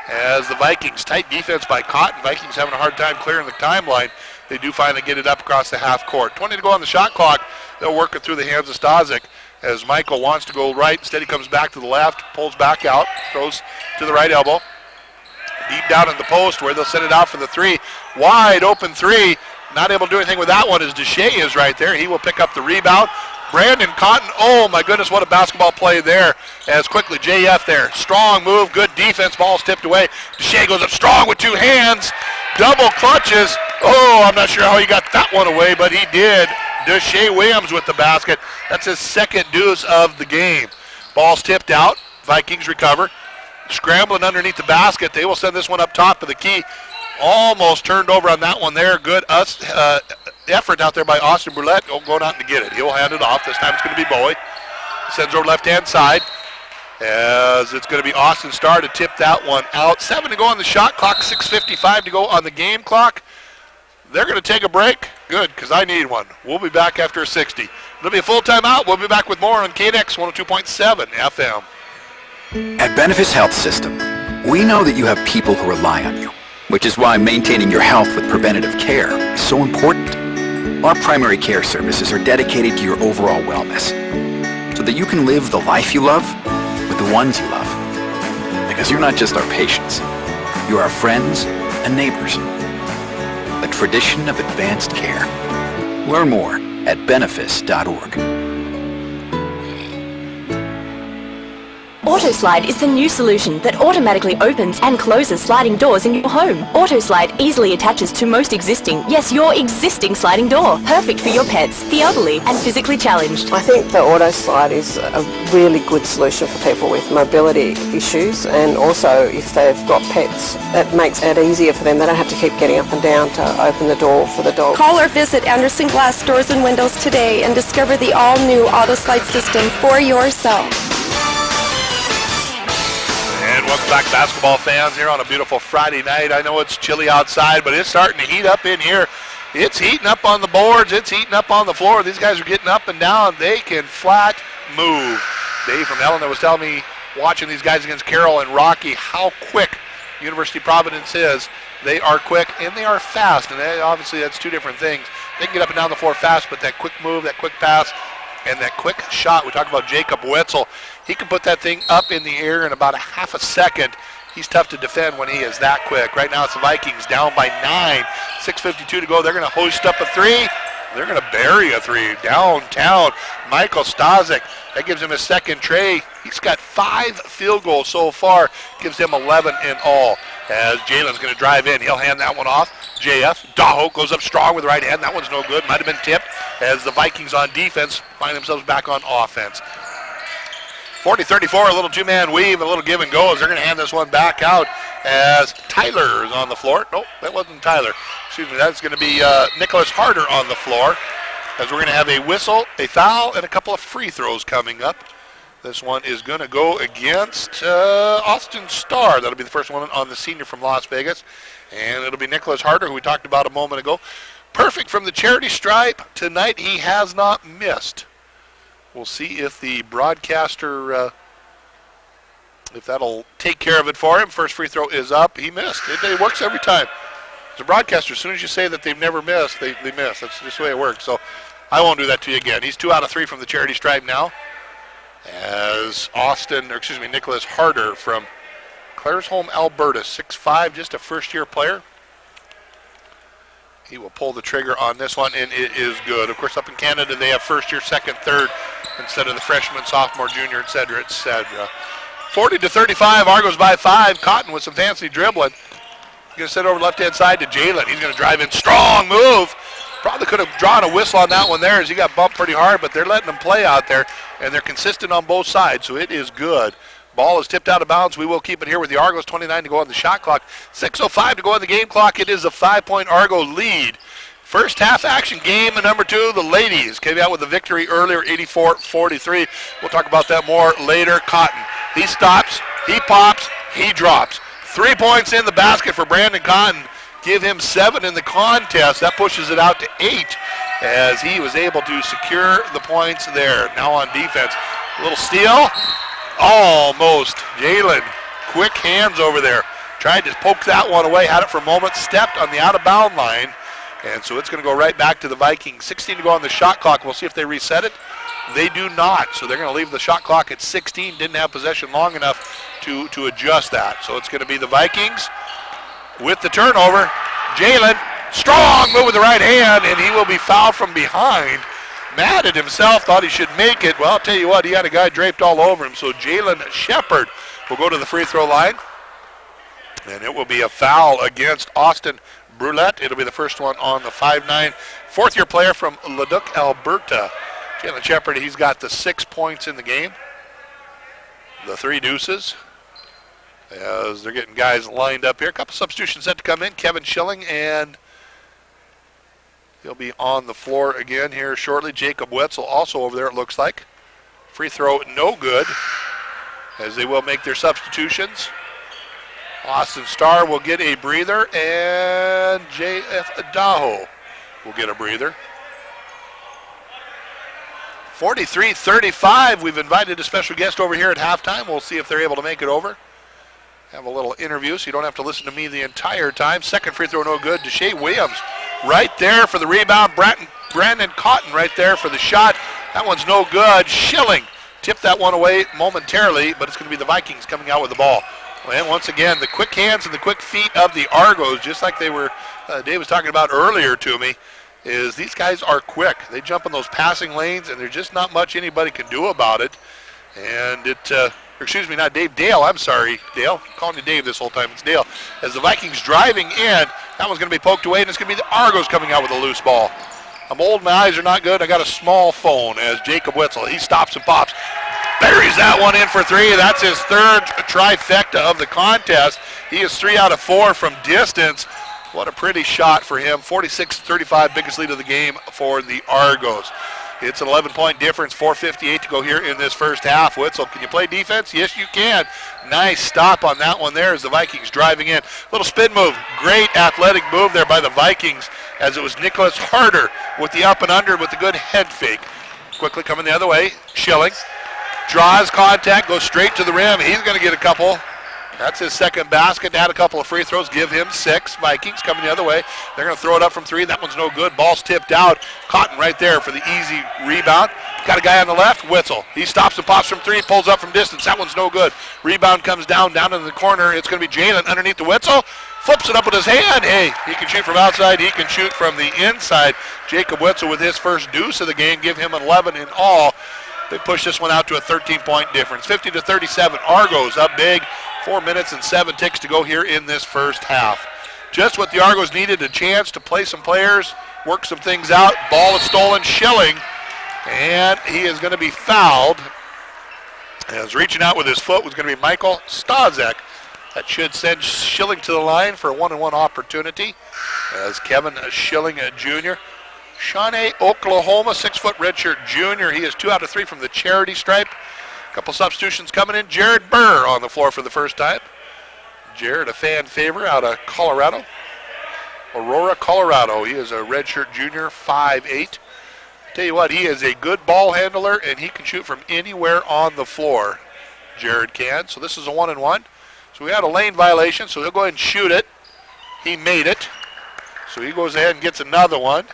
As the Vikings, tight defense by Cotton. Vikings having a hard time clearing the timeline. They do finally get it up across the half court. 20 to go on the shot clock. They'll work it through the hands of Stazik as Michael wants to go right. Instead he comes back to the left, pulls back out, throws to the right elbow. Deep down in the post where they'll send it out for the 3. Wide open 3. Not able to do anything with that one as Deshay is right there. He will pick up the rebound. Brandon Cotton, oh my goodness, what a basketball play there. As quickly, JF there. Strong move, good defense, ball's tipped away. Deshay goes up strong with 2 hands. Double clutches. Oh, I'm not sure how he got that one away, but he did. Deshay Williams with the basket. That's his second deuce of the game. Ball's tipped out. Vikings recover. Scrambling underneath the basket. They will send this one up top to the key. Almost turned over on that one there. Good effort out there by Austin Brulette. Going out to get it. He'll hand it off. This time it's going to be Bowie. Sends over left-hand side. As it's going to be Austin Starr to tip that one out. 7 to go on the shot clock. 6:55 to go on the game clock. They're going to take a break. Good, because I need one. We'll be back after 60. It'll be a full timeout. We'll be back with more on KNX 102.7 FM. At Benefis Health System, we know that you have people who rely on you, which is why maintaining your health with preventative care is so important. Our primary care services are dedicated to your overall wellness, so that you can live the life you love with the ones you love. Because you're not just our patients, you're our friends and neighbors. The tradition of advanced care. Learn more at benefis.org. AutoSlide is the new solution that automatically opens and closes sliding doors in your home. AutoSlide easily attaches to most existing, yes, your existing sliding door. Perfect for your pets, the elderly, and physically challenged. I think the AutoSlide is a really good solution for people with mobility issues, and also if they've got pets, it makes it easier for them. They don't have to keep getting up and down to open the door for the dog. Call or visit Anderson Glass Doors and Windows today and discover the all-new AutoSlide system for yourself. And welcome back, basketball fans, here on a beautiful Friday night. I know it's chilly outside, but it's starting to heat up in here. It's heating up on the boards. It's heating up on the floor. These guys are getting up and down. They can flat move. Dave from Helena was telling me, watching these guys against Carroll and Rocky, how quick University of Providence is. They are quick and they are fast, and obviously that's 2 different things. They can get up and down the floor fast, but that quick move, that quick pass, and that quick shot, we talked about Jacob Wetzel. He can put that thing up in the air in about a half a second. He's tough to defend when he is that quick. Right now it's the Vikings down by 9. 6:52 to go. They're going to hoist up a 3. They're going to bury a 3 downtown. Michael Stazik, that gives him his second tray. He's got 5 field goals so far. Gives him 11 in all. As Jalen's going to drive in. He'll hand that one off. JF. Daho goes up strong with the right hand. That one's no good. Might have been tipped as the Vikings on defense find themselves back on offense. 40-34, a little 2-man weave, a little give and go as they're going to hand this one back out as Tyler is on the floor. Nope, that wasn't Tyler. Excuse me, that's going to be Nicholas Harder on the floor as we're going to have a whistle, a foul, and a couple of free throws coming up. This one is going to go against Austin Starr. That'll be the first one on the senior from Las Vegas. And it'll be Nicholas Harder, who we talked about a moment ago. Perfect from the charity stripe. Tonight he has not missed. We'll see if the broadcaster, if that'll take care of it for him. First free throw is up. He missed. It works every time. As a broadcaster, as soon as you say that they've never missed, they miss. That's just the way it works. So I won't do that to you again. He's 2 out of 3 from the charity stripe now. As Nicholas Harder from Claresholm, Alberta, 6'5", just a first-year player. He will pull the trigger on this one, and it is good. Of course, up in Canada, they have first year, second, third instead of the freshman, sophomore, junior, et cetera, et cetera. 40-35, Argos by 5. Cotton with some fancy dribbling. He's going to send over left-hand side to Jalen. He's going to drive in. Strong move. Probably could have drawn a whistle on that one there as he got bumped pretty hard, but they're letting him play out there, and they're consistent on both sides, so it is good. Ball is tipped out of bounds. We will keep it here with the Argos. 29 to go on the shot clock. 6:05 to go on the game clock. It is a 5-point Argo lead. First half action, game number 2. The ladies came out with a victory earlier, 84-43. We'll talk about that more later. Cotton. He stops, he pops, he drops. 3 points in the basket for Brandon Cotton. Give him 7 in the contest. That pushes it out to 8 as he was able to secure the points there. Now on defense. A little steal. Almost. Jalen, quick hands over there. Tried to poke that one away, had it for a moment, stepped on the out-of-bound line, and so it's going to go right back to the Vikings. 16 to go on the shot clock. We'll see if they reset it. They do not, so they're going to leave the shot clock at 16. Didn't have possession long enough to adjust that. So it's going to be the Vikings with the turnover. Jalen, strong move with the right hand, and he will be fouled from behind. Mad at himself, thought he should make it. Well, I'll tell you what, he had a guy draped all over him. So Jalen Shepard will go to the free throw line. And it will be a foul against Austin Brulette. It'll be the first one on the 5'9", fourth-year player from Leduc, Alberta. Jalen Shepard, he's got the 6 points in the game. The 3 deuces. As they're getting guys lined up here. A couple substitutions set to come in. Kevin Schilling, and he'll be on the floor again here shortly. Jacob Wetzel also over there, it looks like. Free throw no good, as they will make their substitutions. Austin Starr will get a breather, and J.F. Adaho will get a breather. 43-35. We've invited a special guest over here at halftime. We'll see if they're able to make it over. Have a little interview so you don't have to listen to me the entire time. Second free throw no good. Deshae Williams right there for the rebound. Brandon Cotton right there for the shot. That one's no good. Schilling tipped that one away momentarily, but it's going to be the Vikings coming out with the ball. And once again, the quick hands and the quick feet of the Argos, just like they were, Dave was talking about earlier to me, is these guys are quick. They jump in those passing lanes, and there's just not much anybody can do about it. And excuse me, not Dave, Dale, I'm sorry, Dale. I'm calling you Dave this whole time, it's Dale. As the Vikings driving in, that one's going to be poked away, and it's going to be the Argos coming out with a loose ball. I'm old, my eyes are not good. I got a small phone as Jacob Wetzel, he stops and pops. Buries that one in for 3. That's his third trifecta of the contest. He is 3 out of 4 from distance. What a pretty shot for him. 46-35, biggest lead of the game for the Argos. It's an 11-point difference, 4:58 to go here in this first half. Wetzel, can you play defense? Yes, you can. Nice stop on that one there as the Vikings driving in. Little spin move. Great athletic move there by the Vikings as it was Nicholas Harder with the up and under with the good head fake. Quickly coming the other way. Schilling draws contact, goes straight to the rim. He's going to get a couple. That's his second basket. Add a couple of free throws, give him 6. Vikings coming the other way. They're going to throw it up from 3. That one's no good. Ball's tipped out. Cotton right there for the easy rebound. Got a guy on the left, Wetzel. He stops and pops from 3, pulls up from distance. That one's no good. Rebound comes down in the corner. It's going to be Jalen underneath the Wetzel. Flips it up with his hand. Hey, he can shoot from outside. He can shoot from the inside. Jacob Wetzel with his first deuce of the game. Give him 11 in all. They push this one out to a 13-point difference. 50-37. Argos up big. 4 minutes and 7 ticks to go here in this first half. Just what the Argos needed, a chance to play some players, work some things out. Ball is stolen, Schilling, and he is going to be fouled. As reaching out with his foot was going to be Michael Stazek. That should send Schilling to the line for a one-on-one opportunity. As Kevin Schilling, Jr. Shawnee, Oklahoma, 6-foot redshirt junior. He is 2 out of 3 from the charity stripe. Couple substitutions coming in. Jared Burr on the floor for the first time. Jared, a fan favorite out of Colorado. Aurora, Colorado. He is a redshirt junior, 5'8". Tell you what, he is a good ball handler, and he can shoot from anywhere on the floor. Jared can. So this is a 1-and-1. So we had a lane violation, so he'll go ahead and shoot it. He made it. So he goes ahead and gets another one.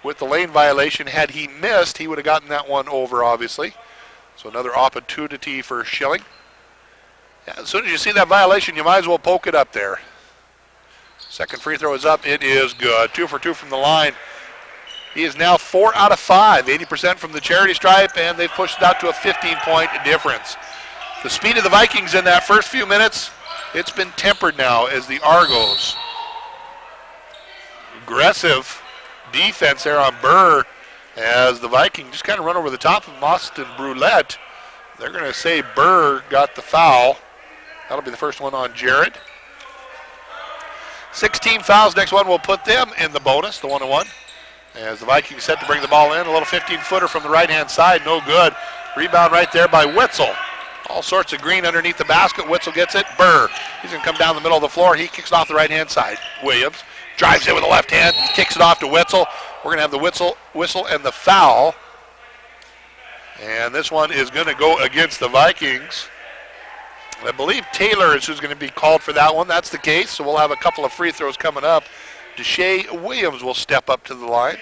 With the lane violation, had he missed, he would have gotten that one over, obviously. So another opportunity for Schilling. Yeah, as soon as you see that violation, you might as well poke it up there. Second free throw is up. It is good. 2 for 2 from the line. He is now 4 out of 5, 80% from the charity stripe, and they've pushed it out to a 15-point difference. The speed of the Vikings in that first few minutes, it's been tempered now as the Argos. Aggressive defense there on Burr as the Vikings just kind of run over the top of Austin Brulette. They're going to say Burr got the foul. That'll be the first one on Jared. 16 fouls. Next one will put them in the bonus, the 1-1. As the Vikings set to bring the ball in. A little 15-footer from the right-hand side. No good. Rebound right there by Witzel. All sorts of green underneath the basket. Witzel gets it. Burr. He's going to come down the middle of the floor. He kicks it off the right-hand side. Williams drives it with the left hand. Kicks it off to Witzel. We're going to have the whistle and the foul. And this one is going to go against the Vikings. I believe Taylor is who's going to be called for that one. That's the case, so we'll have a couple of free throws coming up. Deshae Williams will step up to the line.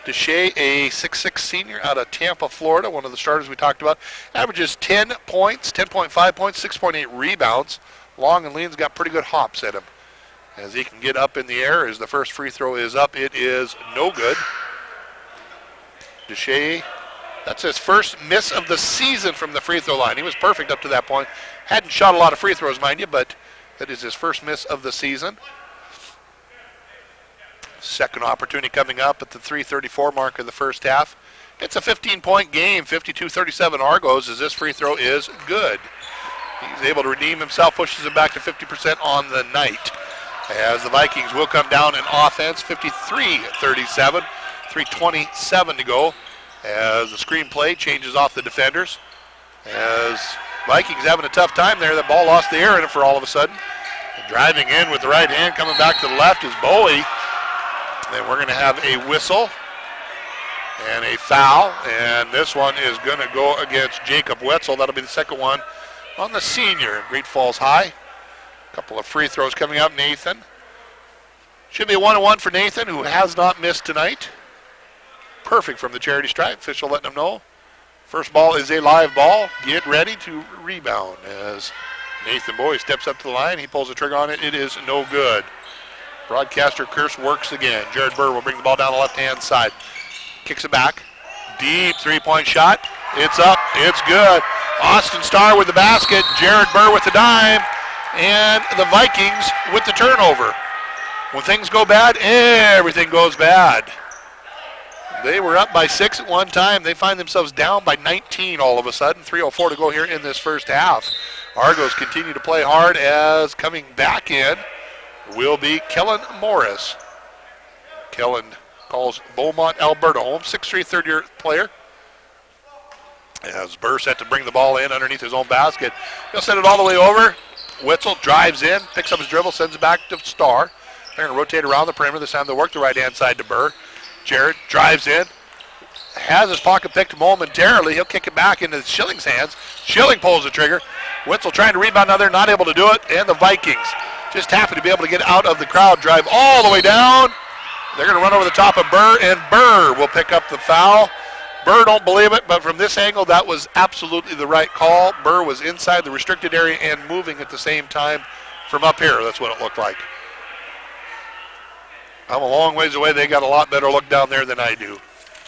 Deshae, a 6'6 senior out of Tampa, Florida, one of the starters we talked about. Averages 10 points, 10.5 points, 6.8 rebounds. Long and lean's got pretty good hops at him. As he can get up in the air as the first free throw is up, it is no good. Deshae, that's his first miss of the season from the free throw line. He was perfect up to that point. Hadn't shot a lot of free throws, mind you, but that is his first miss of the season. Second opportunity coming up at the 3:34 mark of the first half. It's a 15-point game, 52-37 Argos, as this free throw is good. He's able to redeem himself, pushes it back to 50% on the night. As the Vikings will come down in offense, 53-37, 3:27 to go. As the screenplay changes off the defenders. As Vikings having a tough time there. That ball lost the air in it for all of a sudden. And driving in with the right hand, coming back to the left is Bowie. Then we're going to have a whistle and a foul. And this one is going to go against Jacob Wetzel. That'll be the second one on the senior, Great Falls High. A couple of free throws coming up, Nathan. Should be a 1-1 for Nathan, who has not missed tonight. Perfect from the charity stripe. Official letting him know. First ball is a live ball. Get ready to rebound as Nathan Bowie steps up to the line. He pulls the trigger on it. It is no good. Broadcaster curse works again. Jared Burr will bring the ball down the left-hand side. Kicks it back. Deep three-point shot. It's up. It's good. Austin Starr with the basket. Jared Burr with the dime. And the Vikings with the turnover. When things go bad, everything goes bad. They were up by 6 at one time. They find themselves down by 19 all of a sudden. 3:04 to go here in this first half. Argos continue to play hard as coming back in will be Kellen Morris. Kellen calls Beaumont, Alberta home. 6'3", third-year player. As Burr set to bring the ball in underneath his own basket. He'll send it all the way over. Witzel drives in, picks up his dribble, sends it back to Starr. They're going to rotate around the perimeter. This time they'll work the right-hand side to Burr. Jared drives in, has his pocket picked momentarily. He'll kick it back into Schilling's hands. Schilling pulls the trigger. Witzel trying to rebound, now they're not able to do it. And the Vikings just happen to be able to get out of the crowd, drive all the way down. They're going to run over the top of Burr, and Burr will pick up the foul. Burr don't believe it, but from this angle, that was absolutely the right call. Burr was inside the restricted area and moving at the same time from up here. That's what it looked like. I'm a long ways away. They got a lot better look down there than I do.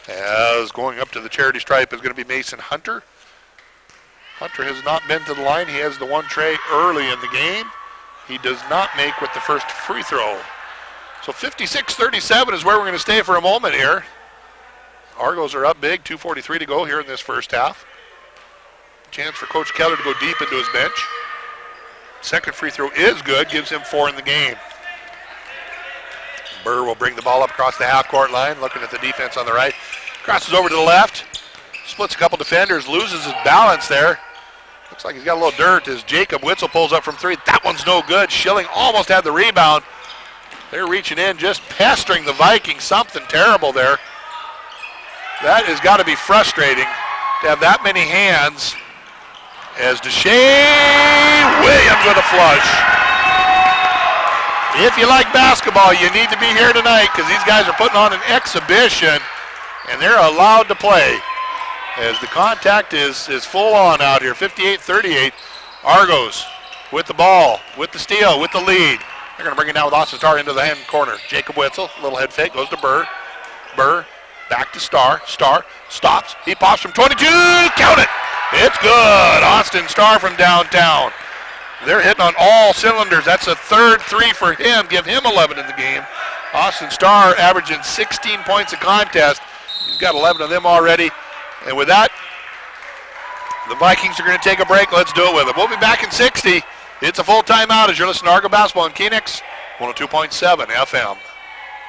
As going up to the charity stripe is going to be Mason Hunter. Hunter has not been to the line. He has the one tray early in the game. He does not make with the first free throw. So 56-37 is where we're going to stay for a moment here. Argos are up big, 2:43 to go here in this first half. Chance for Coach Keller to go deep into his bench. Second free throw is good, gives him 4 in the game. Burr will bring the ball up across the half-court line, looking at the defense on the right. Crosses over to the left, splits a couple defenders, loses his balance there. Looks like he's got a little dirt as Jacob Witzel pulls up from 3. That one's no good. Schilling almost had the rebound. They're reaching in, just pestering the Vikings. Something terrible there. That has got to be frustrating to have that many hands as Deshae Williams with a flush. If you like basketball, you need to be here tonight because these guys are putting on an exhibition and they're allowed to play. As the contact is full on out here, 58-38. Argos with the ball, with the steal, with the lead. They're going to bring it down with Austin Starr into the hand corner. Jacob Witzel, little head fake, goes to Burr. Burr Back to Starr. Starr stops. He pops from 22. Count it. It's good. Austin Starr from downtown. They're hitting on all cylinders. That's a third three for him. Give him 11 in the game. Austin Starr averaging 16 points a contest. He's got 11 of them already. And with that, the Vikings are going to take a break. Let's do it with them. We'll be back in 60. It's a full timeout as you're listening to Argo Basketball in Phoenix, 102.7 FM.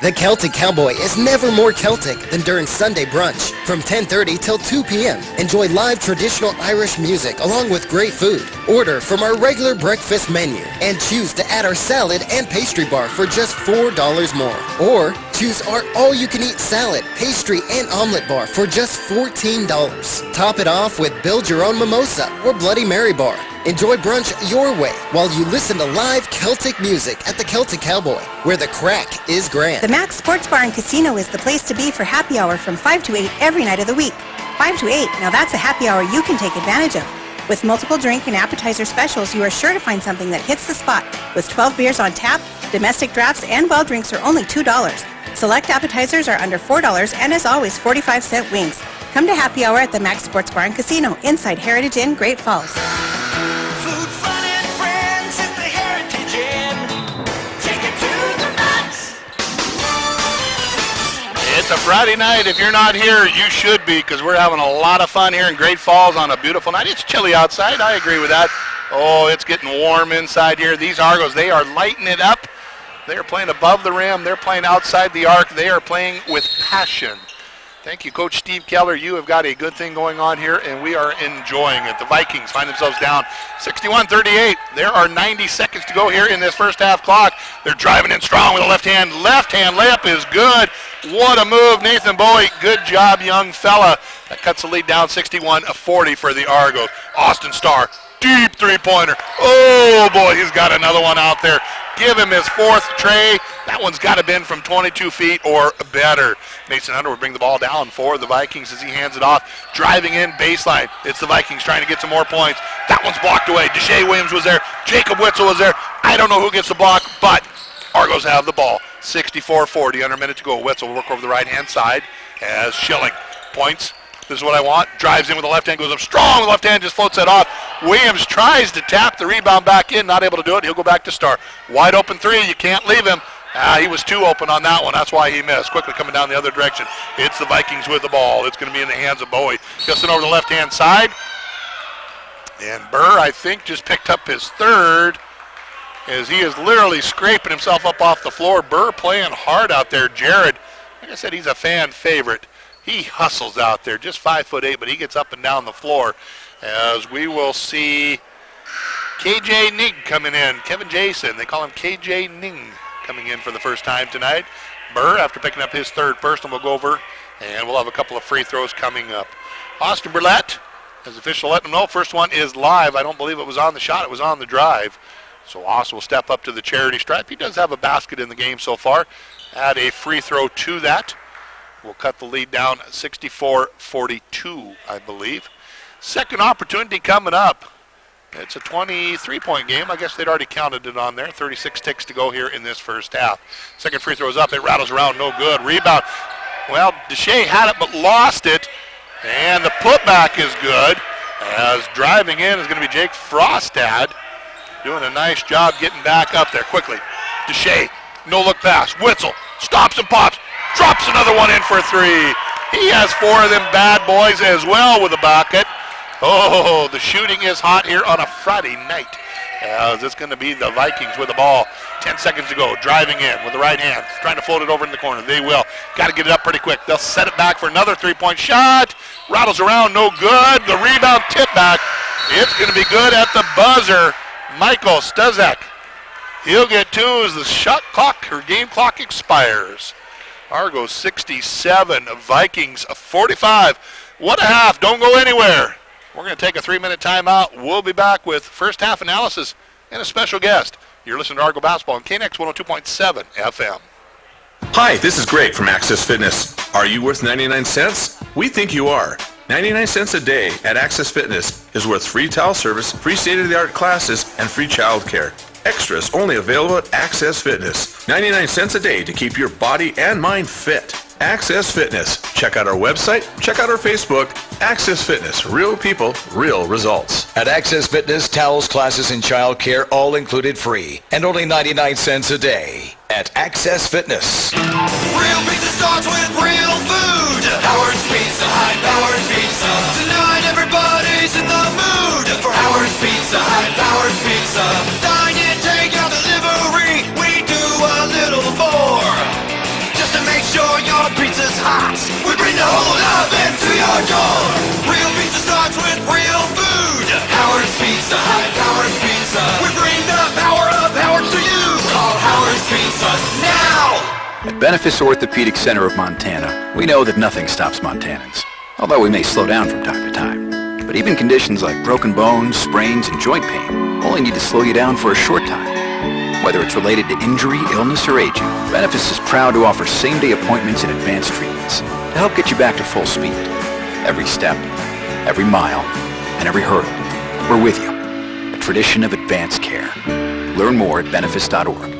The Celtic Cowboy is never more Celtic than during Sunday brunch. From 10:30 till 2 p.m. Enjoy live traditional Irish music along with great food. Order from our regular breakfast menu and choose to add our salad and pastry bar for just $4 more. Or choose our all-you-can-eat salad, pastry, and omelet bar for just $14. Top it off with Build Your Own Mimosa or Bloody Mary bar. Enjoy brunch your way while you listen to live Celtic music at the Celtic Cowboy, where the crack is grand. The Max Sports Bar and Casino is the place to be for happy hour from 5 to 8 every night of the week. 5 to 8, now that's a happy hour you can take advantage of. With multiple drink and appetizer specials, you are sure to find something that hits the spot. With 12 beers on tap, domestic drafts and well drinks are only $2. Select appetizers are under $4, and as always, 45-cent wings. Come to happy hour at the Max Sports Bar and Casino inside Heritage Inn, Great Falls. It's a Friday night. If you're not here, you should be, because we're having a lot of fun here in Great Falls on a beautiful night. It's chilly outside. I agree with that. Oh, it's getting warm inside here. These Argos, they are lighting it up. They are playing above the rim. They're playing outside the arc. They are playing with passion. Thank you, Coach Steve Keller. You have got a good thing going on here, and we are enjoying it. The Vikings find themselves down 61-38. There are 90 seconds to go here in this first half clock. They're driving in strong with a left hand. Left hand layup is good. What a move, Nathan Bowie. Good job, young fella. That cuts the lead down 61-40 for the Argos. Austin Starr, deep three-pointer. Oh, boy, he's got another one out there. Give him his fourth tray. That one's got to been from 22 feet or better. Mason Hunter will bring the ball down for the Vikings as he hands it off. Driving in baseline. It's the Vikings trying to get some more points. That one's blocked away. Deshae Williams was there. Jacob Witzel was there. I don't know who gets the block, but Argos have the ball. 64-40, under a minute to go. Witzel will work over the right-hand side as Schilling points. This is what I want. Drives in with the left hand, goes up strong with the left hand, just floats that off. Williams tries to tap the rebound back in, not able to do it. He'll go back to Starr. Wide open three, you can't leave him. He was too open on that one. That's why he missed. Quickly coming down the other direction. It's the Vikings with the ball. It's going to be in the hands of Bowie. Justin over the left-hand side. And Burr, I think, just picked up his third as he is literally scraping himself up off the floor. Burr playing hard out there. Jared, like I said, he's a fan favorite. He hustles out there, just 5'8", but he gets up and down the floor. As we will see KJ Ning coming in. Kevin Jason, they call him KJ Ning, coming in for the first time tonight. Burr, after picking up his third personal, will go over, and we'll have a couple of free throws coming up. Austin Burlett, as official letting him know, first one is live. I don't believe it was on the shot, it was on the drive. So Austin will step up to the charity stripe. He does have a basket in the game so far. Add a free throw to that. We'll cut the lead down 64-42, I believe. Second opportunity coming up. It's a 23-point game. I guess they'd already counted it on there. 36 ticks to go here in this first half. Second free throw is up. It rattles around. No good. Rebound. Well, Deshae had it but lost it. And the putback is good. As driving in is going to be Jake Frostad. Doing a nice job getting back up there quickly. Deshae, no-look pass. Witzel stops and pops. Drops another one in for three. He has four of them bad boys as well with a bucket. Oh, the shooting is hot here on a Friday night. As it's going to be the Vikings with the ball. 10 seconds to go. Driving in with the right hand. Trying to float it over in the corner. They will. Got to get it up pretty quick. They'll set it back for another three-point shot. Rattles around. No good. The rebound tip back. It's going to be good at the buzzer. Michael Stuzak. He'll get two as the shot clock or game clock expires. Argos 67, Vikings 45. What a half. Don't go anywhere. We're going to take a 3-minute timeout. We'll be back with first half analysis and a special guest. You're listening to Argo Basketball on KNX 102.7 FM. Hi, this is Greg from Access Fitness. Are you worth 99 cents? We think you are. 99 cents a day at Access Fitness is worth free towel service, free state-of-the-art classes, and free child care. Extras only available at Access Fitness. 99 cents a day to keep your body and mind fit. Access Fitness. Check out our website, check out our Facebook. Access Fitness, real people, real results. At Access Fitness, towels, classes, and child care all included free and only 99 cents a day at Access Fitness. Real pizza starts with real food. Howard's Pizza, high-powered pizza. Tonight everybody's in the mood for Howard's Pizza, high-powered pizza. Dine in, take out delivery. We do a little more just to make sure your pizza's hot. We bring the whole oven to your door. Real pizza starts with real food. Howard's Pizza, high-powered pizza. We bring the power of Howard's to you. Call Howard's Pizza now. At Benefice Orthopedic Center of Montana, we know that nothing stops Montanans, although we may slow down from time to time. But even conditions like broken bones, sprains, and joint pain only need to slow you down for a short time. Whether it's related to injury, illness, or aging, Benefice is proud to offer same-day appointments and advanced treatments to help get you back to full speed. Every step, every mile, and every hurdle, we're with you. A tradition of advanced care. Learn more at benefice.org.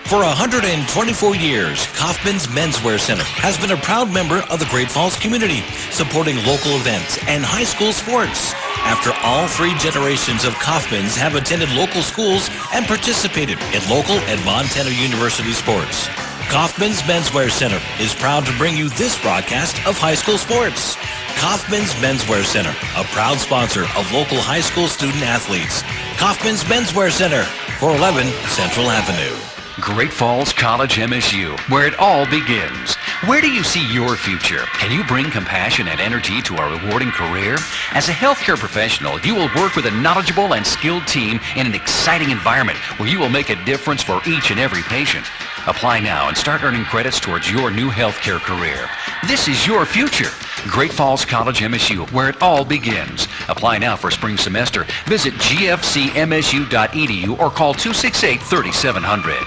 For 124 years, Kaufman's Menswear Center has been a proud member of the Great Falls community, supporting local events and high school sports. After all 3 generations of Kaufman's have attended local schools and participated in local and Montana University sports, Kaufman's Menswear Center is proud to bring you this broadcast of high school sports. Kaufman's Menswear Center, a proud sponsor of local high school student athletes. Kaufman's Menswear Center, 411 Central Avenue. Great Falls College MSU, where it all begins. Where do you see your future? Can you bring compassion and energy to a rewarding career? As a healthcare professional, you will work with a knowledgeable and skilled team in an exciting environment where you will make a difference for each and every patient. Apply now and start earning credits towards your new healthcare career. This is your future. Great Falls College MSU, where it all begins. Apply now for spring semester. Visit gfcmsu.edu or call 268-3700.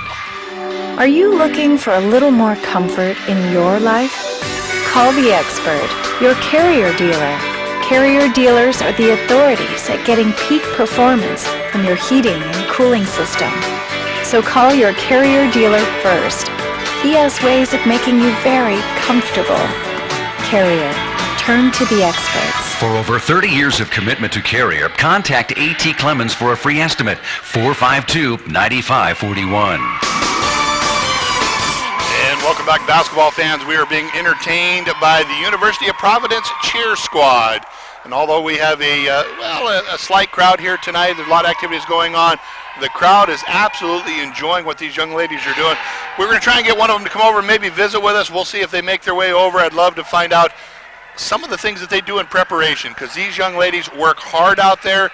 Are you looking for a little more comfort in your life? Call the expert, your Carrier dealer. Carrier dealers are the authorities at getting peak performance from your heating and cooling system. So call your Carrier dealer first. He has ways of making you very comfortable. Carrier, turn to the experts. For over 30 years of commitment to Carrier, contact A.T. Clemens for a free estimate, 452-9541. And welcome back, basketball fans. We are being entertained by the University of Providence cheer squad. And although we have a slight crowd here tonight, there's a lot of activities going on. The crowd is absolutely enjoying what these young ladies are doing. We're going to try and get one of them to come over and maybe visit with us. We'll see if they make their way over. I'd love to find out some of the things that they do in preparation, because these young ladies work hard out there.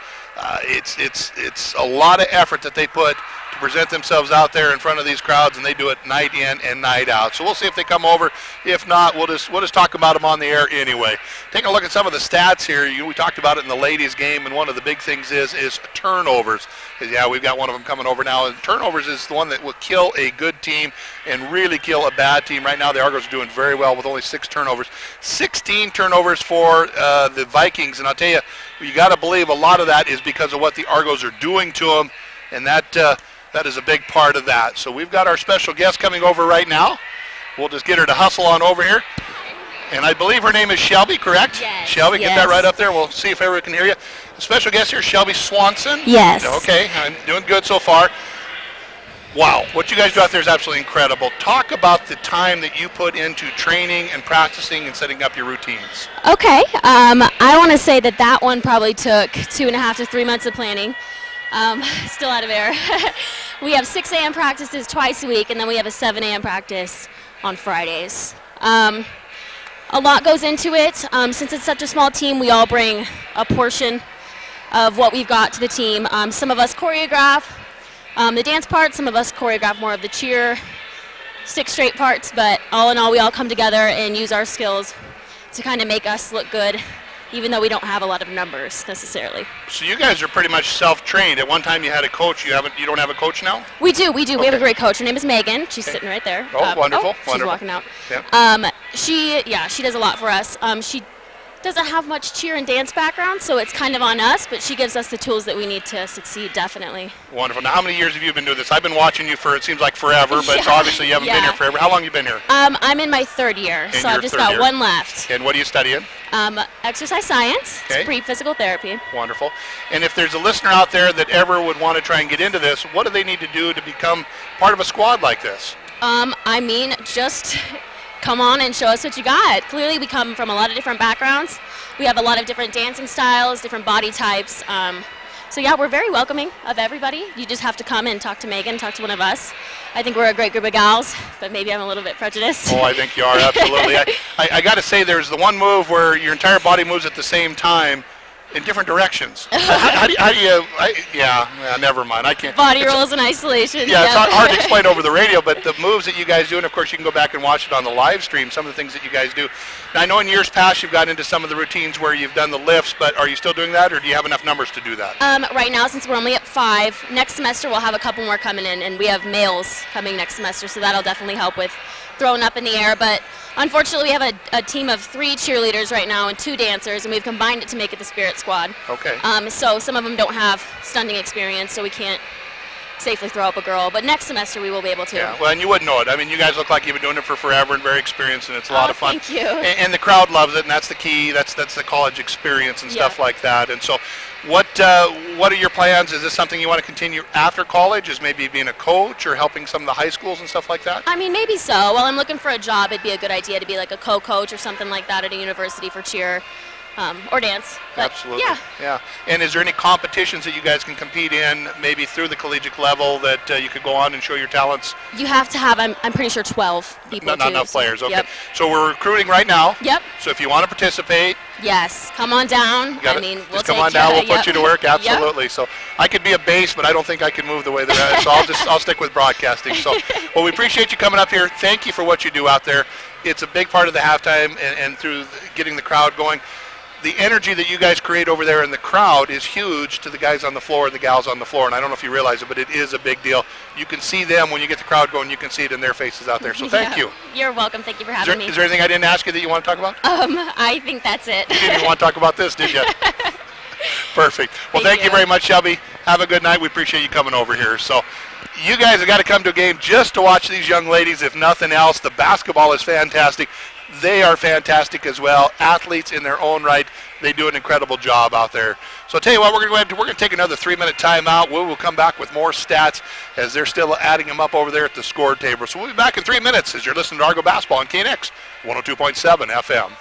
It's a lot of effort that they put to present themselves out there in front of these crowds, and they do it night in and night out. So we'll see if they come over. If not, we'll just talk about them on the air anyway. Taking a look at some of the stats here, we talked about it in the ladies' game, and one of the big things is turnovers. Yeah, we've got one of them coming over now, and turnovers is the one that will kill a good team and really kill a bad team. Right now, the Argos are doing very well with only 6 turnovers. 16 turnovers for the Vikings, and I'll tell you, you got to believe a lot of that is because of what the Argos are doing to them, and that is a big part of that. So we've got our special guest coming over right now. We'll just get her to hustle on over here. And I believe her name is Shelby, correct? Yes. Shelby, get that right up there. We'll see if everyone can hear you. The special guest here, Shelby Swanson. Yes. Okay, I'm doing good so far. Wow, what you guys do out there is absolutely incredible. Talk about the time that you put into training and practicing and setting up your routines. Okay, I want to say that one probably took 2.5 to 3 months of planning. Still out of air. We have 6 a.m. practices twice a week, and then we have a 7 a.m. practice on Fridays. A lot goes into it. Since it's such a small team, we all bring a portion of what we've got to the team. Some of us choreograph the dance part, some of us choreograph more of the cheer, 6 straight parts, but all in all, we all come together and use our skills to kind of make us look good, even though we don't have a lot of numbers necessarily. So you guys are pretty much self-trained. At one time you had a coach. You don't have a coach now? We do. Okay. We have a great coach. Her name is Megan. She's sitting right there. Oh, wonderful. She's walking out. Yeah. She does a lot for us. She doesn't have much cheer and dance background, so it's kind of on us, but she gives us the tools that we need to succeed, definitely. Wonderful. Now, how many years have you been doing this? I've been watching you for, it seems like forever, but obviously you haven't been here forever. How long have you been here? I'm in my 3rd year, so I've just got one left. And what are you studying? Exercise science. Okay. It's pre-physical therapy. Wonderful. And if there's a listener out there that ever would want to try and get into this, what do they need to do to become part of a squad like this? I mean, just come on and show us what you got. Clearly, we come from a lot of different backgrounds. We have a lot of different dancing styles, different body types. So yeah, we're very welcoming of everybody. You just have to come and talk to Megan, talk to one of us. I think we're a great group of gals, but maybe I'm a little bit prejudiced. Oh, I think you are, absolutely. I got to say, there's the one move where your entire body moves at the same time in different directions. So how do you never mind. I can't. Body rolls in isolation. Yeah, it's hard to explain over the radio, but the moves that you guys do, and of course you can go back and watch it on the live stream, some of the things that you guys do. Now, I know in years past you've got into some of the routines where you've done the lifts, but are you still doing that, or do you have enough numbers to do that? Right now, since we're only at 5, next semester we'll have a couple more coming in, and we have males coming next semester, so that'll definitely help with throwing up in the air. But unfortunately, we have a team of 3 cheerleaders right now and 2 dancers, and we've combined it to make it the Spirit Squad. Okay. So some of them don't have stunting experience, so we can't safely throw up a girl. But next semester, we will be able to. Yeah, well, and you wouldn't know it. I mean, you guys look like you've been doing it for forever and very experienced, and it's a lot of fun. Thank you. And the crowd loves it, and that's the key. That's the college experience and stuff like that. And so what are your plans? Is this something you want to continue after college? Is maybe being a coach or helping some of the high schools and stuff like that? I mean, maybe so. While I'm looking for a job, it'd be a good idea to be like a co-coach or something like that at a university for cheer or dance. But absolutely. Yeah. And is there any competitions that you guys can compete in, maybe through the collegiate level, that you could go on and show your talents? You have to have, I'm pretty sure, 12 people. Not enough players. Okay. Yep. So we're recruiting right now. Yep. So if you want to participate, yes, come on down. We'll come on down. We'll put you to work. Absolutely. So I could be a base, but I don't think I can move the way they're at. So I'll stick with broadcasting. So, well, we appreciate you coming up here. Thank you for what you do out there. It's a big part of the halftime and through getting the crowd going. The energy that you guys create over there in the crowd is huge to the guys on the floor and the gals on the floor, and I don't know if you realize it, but it is a big deal. You can see them when you get the crowd going. You can see it in their faces out there, so thank you. You're welcome. Thank you for having me. Is there anything I didn't ask you that you want to talk about? I think that's it. You didn't want to talk about this, did you? Perfect. Well, thank you very much, Shelby. Have a good night. We appreciate you coming over here. So you guys have got to come to a game just to watch these young ladies, if nothing else. The basketball is fantastic. They are fantastic as well. Athletes in their own right. They do an incredible job out there. So I'll tell you what, we're going to take another 3-minute timeout. We'll come back with more stats as they're still adding them up over there at the score table. So we'll be back in 3 minutes as you're listening to Argo Basketball on KNX 102.7 FM.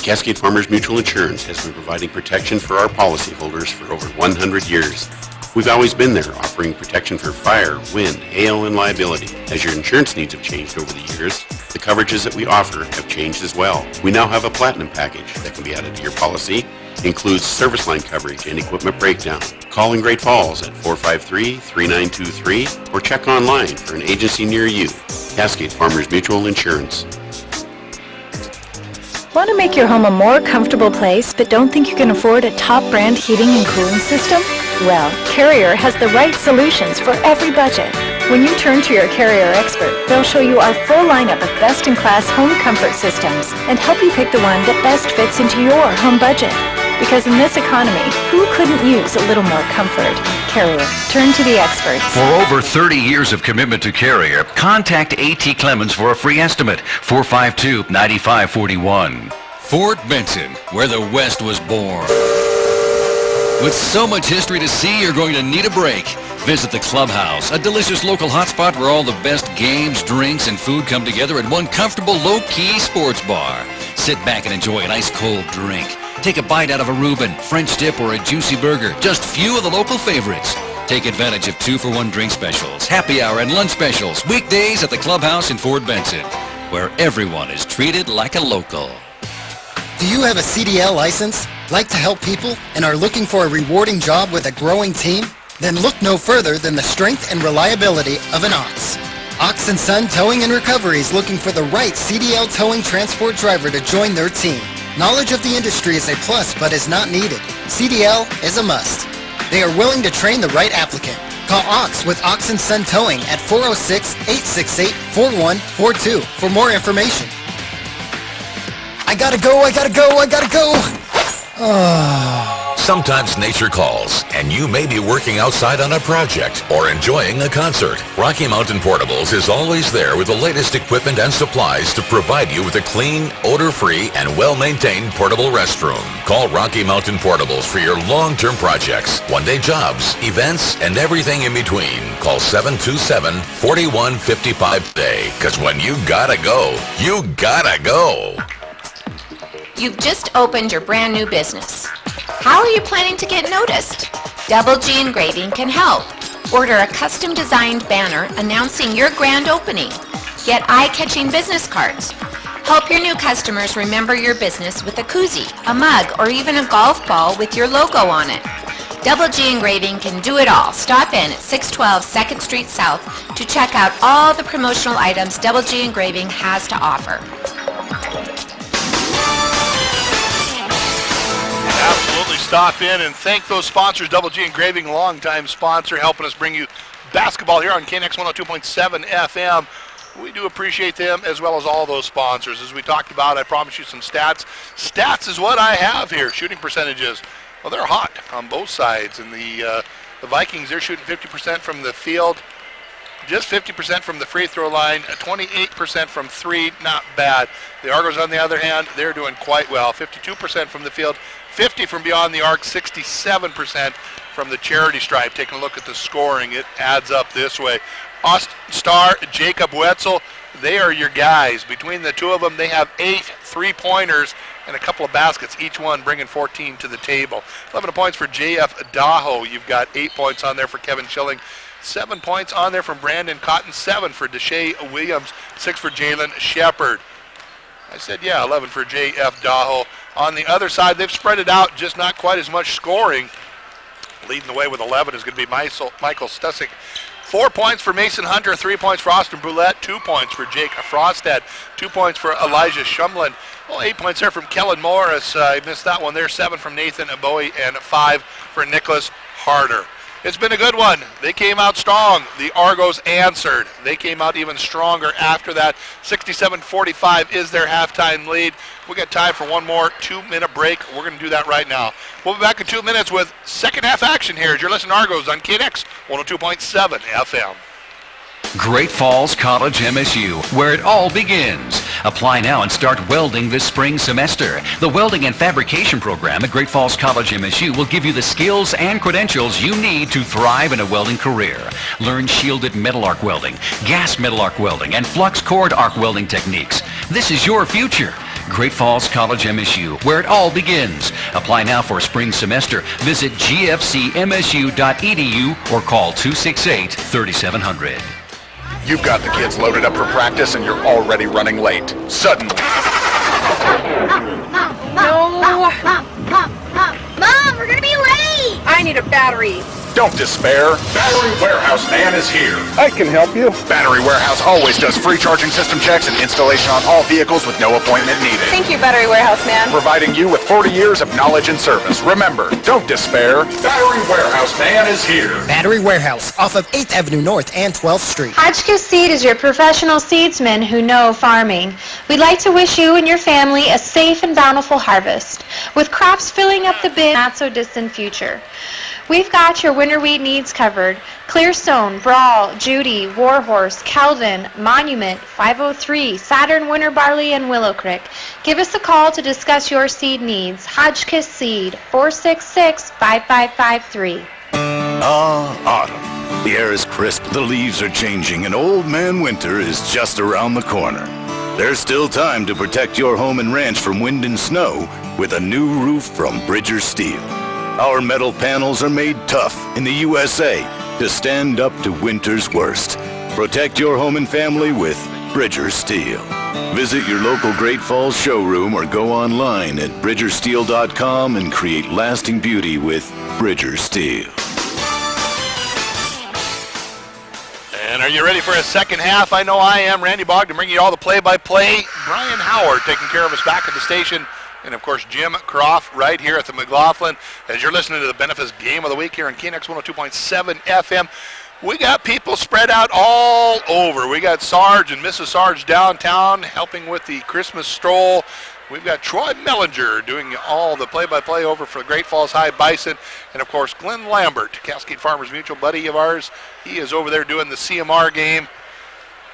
Cascade Farmers Mutual Insurance has been providing protection for our policyholders for over 100 years. We've always been there, offering protection for fire, wind, hail, and liability. As your insurance needs have changed over the years, the coverages that we offer have changed as well. We now have a platinum package that can be added to your policy. Includes service line coverage and equipment breakdown. Call in Great Falls at 453-3923 or check online for an agency near you. Cascade Farmers Mutual Insurance. Want to make your home a more comfortable place but don't think you can afford a top brand heating and cooling system? Well, Carrier has the right solutions for every budget. When you turn to your Carrier expert, they'll show you our full lineup of best-in-class home comfort systems and help you pick the one that best fits into your home budget. Because in this economy, who couldn't use a little more comfort? Carrier. Turn to the experts. For over 30 years of commitment to Carrier, contact A.T. Clemens for a free estimate. 452-9541. Fort Benson, where the West was born. With so much history to see, you're going to need a break. Visit the Clubhouse, a delicious local hotspot where all the best games, drinks, and food come together at one comfortable, low-key sports bar. Sit back and enjoy an ice-cold drink. Take a bite out of a Reuben, French dip, or a juicy burger. Just few of the local favorites. Take advantage of 2-for-1 drink specials, happy hour, and lunch specials. Weekdays at the Clubhouse in Fort Benson, where everyone is treated like a local. Do you have a CDL license, like to help people, and are looking for a rewarding job with a growing team? Then look no further than the strength and reliability of an Ox. Ox & Son Towing and Recovery is looking for the right CDL towing transport driver to join their team. Knowledge of the industry is a plus but is not needed. CDL is a must. They are willing to train the right applicant. Call Ox with Ox & Son Towing at 406-868-4142 for more information. I gotta go, I gotta go, I gotta go. Sometimes nature calls, and you may be working outside on a project or enjoying a concert. Rocky Mountain Portables is always there with the latest equipment and supplies to provide you with a clean, odor-free, and well-maintained portable restroom. Call Rocky Mountain Portables for your long-term projects, one-day jobs, events, and everything in between. Call 727-4155 today, because when you gotta go, you gotta go. You've just opened your brand new business. How are you planning to get noticed? Double G Engraving can help. Order a custom designed banner announcing your grand opening. Get eye-catching business cards. Help your new customers remember your business with a koozie, a mug, or even a golf ball with your logo on it. Double G Engraving can do it all. Stop in at 612 2nd Street South to check out all the promotional items Double G Engraving has to offer. Absolutely stop in and thank those sponsors. Double G Engraving, longtime sponsor, helping us bring you basketball here on KNX 102.7 FM. We do appreciate them as well as all those sponsors. As we talked about, I promised you some stats. Stats is what I have here. Shooting percentages. Well, they're hot on both sides. And the Vikings, they're shooting 50% from the field, just 50% from the free throw line, 28% from three, not bad. The Argos, on the other hand, they're doing quite well. 52% from the field, 50 from beyond the arc, 67% from the charity stripe. Taking a look at the scoring, it adds up this way. Star, Jacob Wetzel, they are your guys. Between the two of them, they have 8 3-pointers and a couple of baskets, each one bringing 14 to the table. 11 points for J.F. Daho. You've got 8 points on there for Kevin Schilling. 7 points on there from Brandon Cotton. 7 for Deshae Williams. 6 for Jalen Shepard. I said, yeah, 11 for J.F. Daho. On the other side, they've spread it out, just not quite as much scoring. Leading the way with 11 is going to be Michael Stusick. 4 points for Mason Hunter, 3 points for Austin Brulette, 2 points for Jake Frostad, 2 points for Elijah Shumlin. Well, 8 points there from Kellen Morris. I missed that one there. 7 from Nathan Bowie and 5 for Nicholas Harder. It's been a good one. They came out strong. The Argos answered. They came out even stronger after that. 67-45 is their halftime lead. We got time for one more 2-minute break. We're going to do that right now. We'll be back in 2 minutes with second half action here as you're listening to Argos on KNX 102.7 FM. Great Falls College MSU, where it all begins. Apply now and start welding this spring semester. The Welding and Fabrication program at Great Falls College MSU will give you the skills and credentials you need to thrive in a welding career. Learn shielded metal arc welding, gas metal arc welding, and flux cord arc welding techniques. This is your future. Great Falls College MSU, where it all begins. Apply now for spring semester. Visit gfcmsu.edu or call 268-3700. You've got the kids loaded up for practice and you're already running late. Suddenly. No. Mom, we're gonna be late. I need a battery. Don't despair. Battery Warehouse Man is here. I can help you. Battery Warehouse always does free charging system checks and installation on all vehicles with no appointment needed. Thank you, Battery Warehouse Man. Providing you with 40 years of knowledge and service. Remember, don't despair. Battery Warehouse Man is here. Battery Warehouse off of 8th Avenue North and 12th Street. Hotchkiss Seed is your professional seedsmen who know farming. We'd like to wish you and your family a safe and bountiful harvest, with crops filling up the bin not so distant future. We've got your winter wheat needs covered. Clearstone, Brawl, Judy, Warhorse, Calvin, Monument, 503, Saturn, Winter Barley, and Willow Creek. Give us a call to discuss your seed needs. Hotchkiss Seed, 466-5553. Autumn. The air is crisp, the leaves are changing, and Old Man Winter is just around the corner. There's still time to protect your home and ranch from wind and snow with a new roof from Bridger Steel. Our metal panels are made tough in the USA to stand up to winter's worst. Protect your home and family with Bridger Steel. Visit your local Great Falls showroom or go online at bridgersteel.com and create lasting beauty with Bridger Steel. And are you ready for a second half? I know I am. Randy Bogdan bringing you all the play-by-play. Brian Howard taking care of us back at the station. And, of course, Jim Croft right here at the McLaughlin as you're listening to the Benefits Game of the Week here on KNX 102.7 FM. We got people spread out all over. We got Sarge and Mrs. Sarge downtown helping with the Christmas stroll. We've got Troy Mellinger doing all the play-by-play over for the Great Falls High Bison. And, of course, Glenn Lambert, Cascade Farmers Mutual buddy of ours. He is over there doing the CMR game.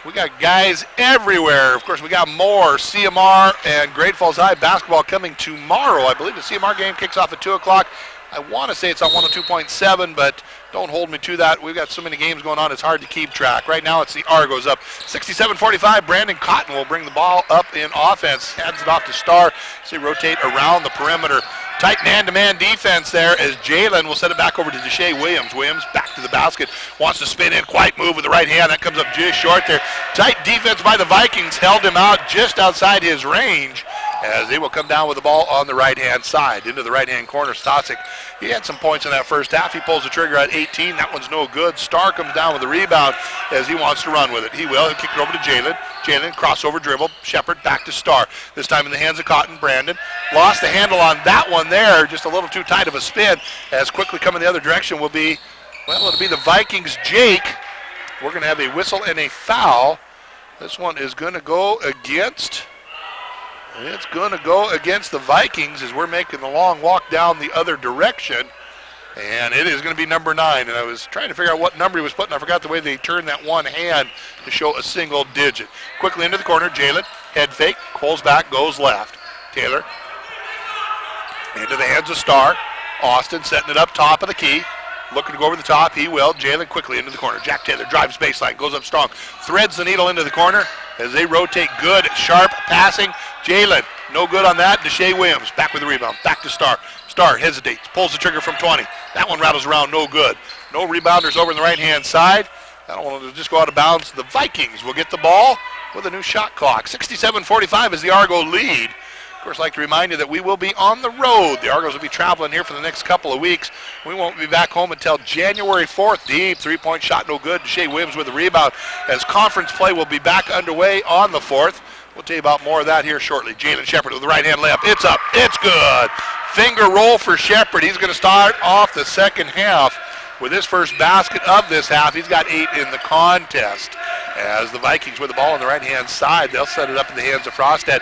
We got guys everywhere. Of course, we got more CMR and Great Falls High basketball coming tomorrow. I believe the CMR game kicks off at 2 o'clock. I want to say it's on 102.7, but don't hold me to that. We've got so many games going on, it's hard to keep track. Right now, it's the Argos up 67-45. Brandon Cotton will bring the ball up in offense. Hands it off to Starr. So they rotate around the perimeter. Tight man-to-man defense there as Jalen will set it back over to Deshae Williams. Williams back to the basket. Wants to spin in. Quiet move with the right hand. That comes up just short there. Tight defense by the Vikings. Held him out just outside his range as they will come down with the ball on the right-hand side. Into the right-hand corner, Stasic. He had some points in that first half. He pulls the trigger at 18. That one's no good. Starr comes down with the rebound as he wants to run with it. He will. He'll kick it over to Jalen. Jalen, crossover dribble. Shepard back to Starr. This time in the hands of Cotton. Brandon lost the handle on that one there. Just a little too tight of a spin. As quickly coming the other direction will be, well, it'll be the Vikings' Jake. We're going to have a whistle and a foul. This one is going to go against... It's going to go against the Vikings as we're making the long walk down the other direction. And it is going to be number 9. And I was trying to figure out what number he was putting. I forgot the way they turned that one hand to show a single digit. Quickly into the corner, Jalen, head fake, pulls back, goes left. Taylor into the hands of Starr. Austin setting it up top of the key. Looking to go over the top, he will. Jalen quickly into the corner. Jack Taylor drives baseline, goes up strong. Threads the needle into the corner as they rotate. Good, sharp passing. Jalen, no good on that. Deshae Williams back with the rebound. Back to Starr. Starr hesitates, pulls the trigger from 20. That one rattles around, no good. No rebounders over on the right-hand side. I don't want to just go out of bounds. The Vikings will get the ball with a new shot clock. 67-45 is the Argo lead. Of course, I'd like to remind you that we will be on the road. The Argos will be traveling here for the next couple of weeks. We won't be back home until January 4th. Deep three-point shot, no good. Deshae Williams with the rebound as conference play will be back underway on the 4th. We'll tell you about more of that here shortly. Jalen Shepard with the right-hand layup. It's up. It's good. Finger roll for Shepard. He's going to start off the second half with his first basket of this half. He's got 8 in the contest. As the Vikings with the ball on the right-hand side, they'll set it up in the hands of Frostad.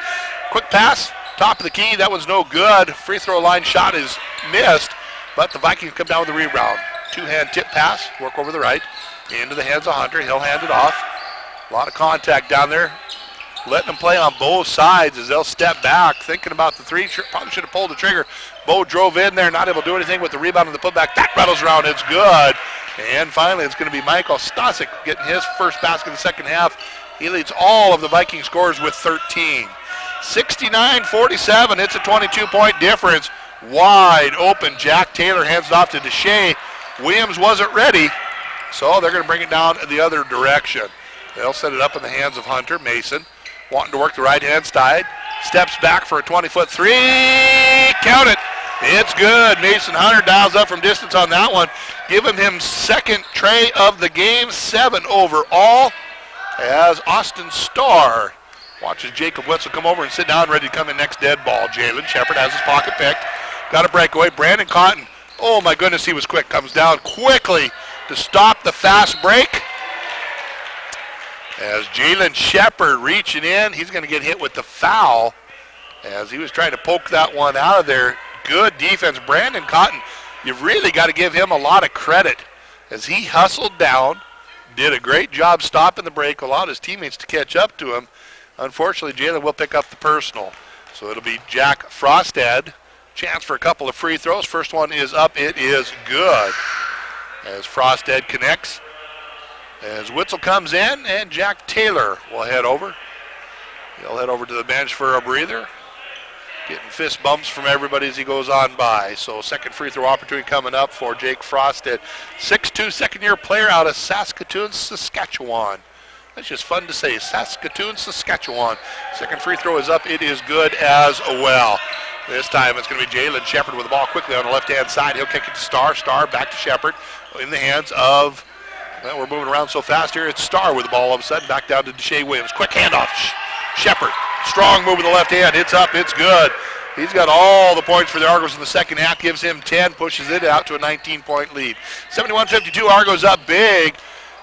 Quick pass. Top of the key, that one's no good. Free throw line shot is missed, but the Vikings come down with the rebound. Two-hand tip pass, work over the right, into the hands of Hunter. He'll hand it off. A lot of contact down there. Letting them play on both sides as they'll step back, thinking about the three. Probably should have pulled the trigger. Bo drove in there, not able to do anything with the rebound and the putback. That rattles around, it's good. And finally, it's going to be Michael Stasic getting his first basket in the second half. He leads all of the Viking scorers with 13. 69-47, it's a 22-point difference. Wide open, Jack Taylor hands it off to Deshae. Williams wasn't ready, so they're going to bring it down the other direction. They'll set it up in the hands of Hunter. Mason wanting to work the right-hand side. Steps back for a 20-foot three. Count it. It's good. Mason Hunter dials up from distance on that one. Giving him second tray of the game, 7 overall, as Austin Starr watches Jacob Wetzel come over and sit down, ready to come in next dead ball. Jalen Shepard has his pocket picked. Got a breakaway. Brandon Cotton, oh my goodness, he was quick. Comes down quickly to stop the fast break. As Jalen Shepard reaching in, he's going to get hit with the foul as he was trying to poke that one out of there. Good defense. Brandon Cotton, you've really got to give him a lot of credit as he hustled down, did a great job stopping the break, allowed his teammates to catch up to him. Unfortunately, Jalen will pick up the personal. So it'll be Jack Frostad. Chance for a couple of free throws. First one is up. It is good. As Frostad connects. As Witzel comes in, and Jack Taylor will head over. He'll head over to the bench for a breather. Getting fist bumps from everybody as he goes on by. So second free throw opportunity coming up for Jake Frostad. 6'2", second-year player out of Saskatoon, Saskatchewan. That's just fun to say. Saskatoon, Saskatchewan. Second free throw is up. It is good as well. This time it's going to be Jalen Shepard with the ball quickly on the left-hand side. He'll kick it to Starr. Starr back to Shepard in the hands of, well, we're moving around so fast here. It's Starr with the ball all of a sudden. Back down to Deshae Williams. Quick handoff. Shepard. Strong move with the left hand. It's up. It's good. He's got all the points for the Argos in the second half. Gives him 10. Pushes it out to a 19-point lead. 71-52. Argos up big.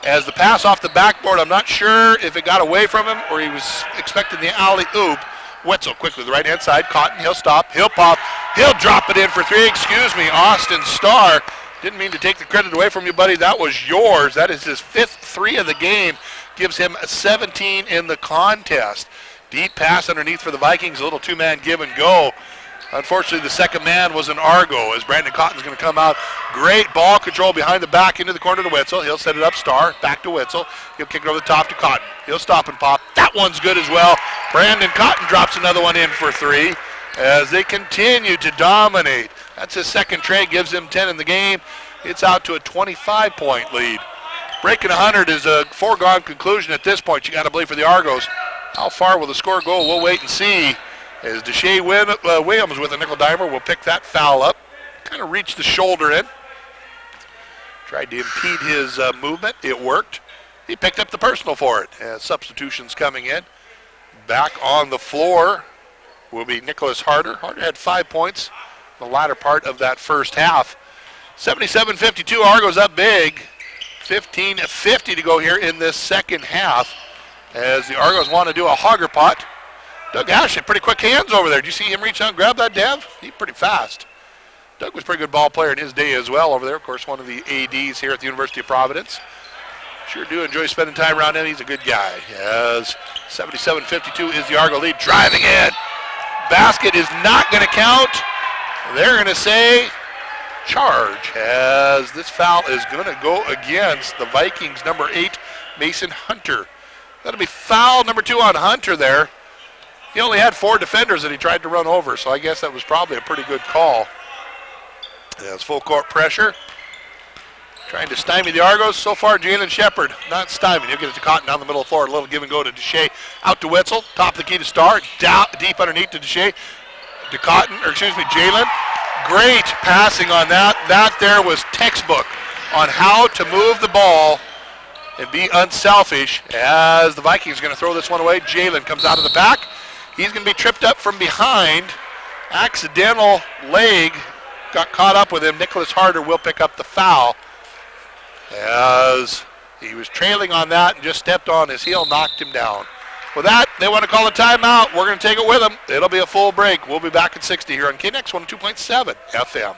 As the pass off the backboard, I'm not sure if it got away from him or he was expecting the alley-oop, Wetzel quickly to the right-hand side. Cotton, he'll stop, he'll pop, he'll drop it in for three. Excuse me, Austin Starr. Didn't mean to take the credit away from you, buddy. That was yours. That is his 5th three of the game. Gives him 17 in the contest. Deep pass underneath for the Vikings. A little two-man give and go. Unfortunately, the second man was an Argo as Brandon Cotton's going to come out. Great ball control behind the back into the corner to Wetzel. He'll set it up, Starr, back to Wetzel. He'll kick it over the top to Cotton. He'll stop and pop. That one's good as well. Brandon Cotton drops another one in for three as they continue to dominate. That's his second tray, gives him 10 in the game. It's out to a 25-point lead. Breaking 100 is a foregone conclusion at this point. You got to believe for the Argos. How far will the score go? We'll wait and see. As Deshae Williams with a nickel dimer will pick that foul up. Kind of reached the shoulder in. Tried to impede his movement. It worked. He picked up the personal for it. As substitutions coming in. Back on the floor will be Nicholas Harder. Harder had 5 points in the latter part of that first half. 77-52, Argos up big. 15-50 to go here in this second half as the Argos want to do a hogger pot. Doug Ashley, pretty quick hands over there. Did you see him reach out and grab that, Dev? He's pretty fast. Doug was a pretty good ball player in his day as well over there. Of course, one of the ADs here at the University of Providence. Sure do enjoy spending time around him. He's a good guy. As 77-52 is the Argo lead. Driving in. Basket is not going to count. They're going to say charge as this foul is going to go against the Vikings number 8, Mason Hunter. That'll be foul number 2 on Hunter there. He only had 4 defenders that he tried to run over, so I guess that was probably a pretty good call. As full court pressure. Trying to stymie the Argos. So far, Jalen Shepard not stymied. He'll get it to Cotton down the middle of the floor. A little give and go to Deshae. Out to Wetzel. Top of the key to Starr. Down, deep underneath to Deshae. To Cotton, or excuse me, Jalen. Great passing on that. That there was textbook on how to move the ball and be unselfish as the Vikings are going to throw this one away. Jalen comes out of the back. He's going to be tripped up from behind. Accidental leg got caught up with him. Nicholas Harder will pick up the foul as he was trailing on that and just stepped on his heel, knocked him down. With that, they want to call a timeout. We're going to take it with them. It'll be a full break. We'll be back at 60 here on KNX 102.7 FM.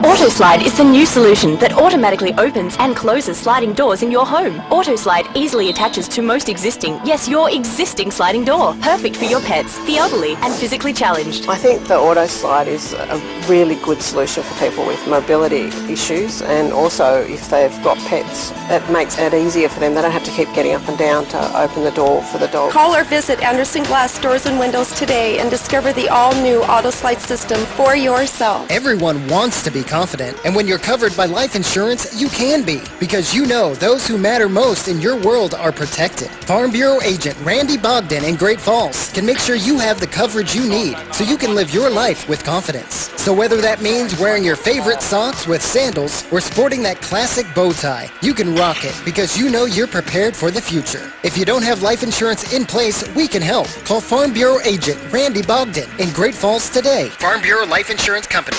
AutoSlide is the new solution that automatically opens and closes sliding doors in your home. AutoSlide easily attaches to most existing, yes, your existing sliding door. Perfect for your pets, the elderly, and physically challenged. I think the AutoSlide is a really good solution for people with mobility issues, and also if they've got pets, it makes it easier for them. They don't have to keep getting up and down to open the door for the dog. Call or visit Anderson Glass Doors and Windows today and discover the all-new AutoSlide system for yourself. Everyone wants to be confident, and when you're covered by life insurance, you can be, because you know those who matter most in your world are protected. Farm Bureau agent Randy Bogdan in Great Falls can make sure you have the coverage you need so you can live your life with confidence. So whether that means wearing your favorite socks with sandals or sporting that classic bow tie, you can rock it because you know you're prepared for the future. If you don't have life insurance in place, we can help. Call Farm Bureau agent Randy Bogdan in Great Falls today. Farm Bureau Life Insurance Company.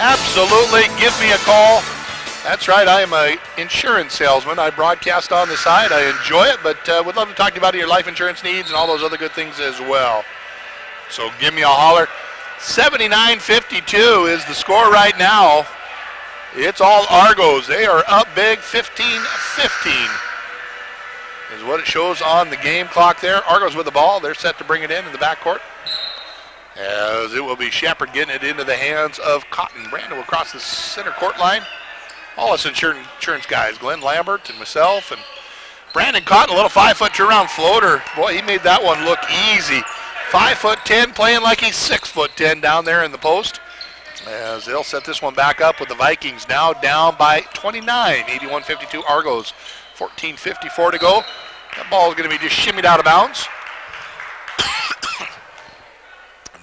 Absolutely. Give me a call. That's right. I am an insurance salesman. I broadcast on the side. I enjoy it, but would love to talk to you about your life insurance needs and all those other good things as well. So give me a holler. 79-52 is the score right now. It's all Argos. They are up big, 15-15 is what it shows on the game clock there. Argos with the ball. They're set to bring it in the backcourt. As it will be Shepard getting it into the hands of Cotton. Brandon will cross the center court line. All us insurance guys, Glenn Lambert and myself, and Brandon Cotton, a little 5-foot turnaround floater. Boy, he made that one look easy. 5'10", playing like he's 6'10" down there in the post. As they'll set this one back up with the Vikings now down by 29, 81-52 Argos. 14:54 to go. That ball is going to be just shimmied out of bounds.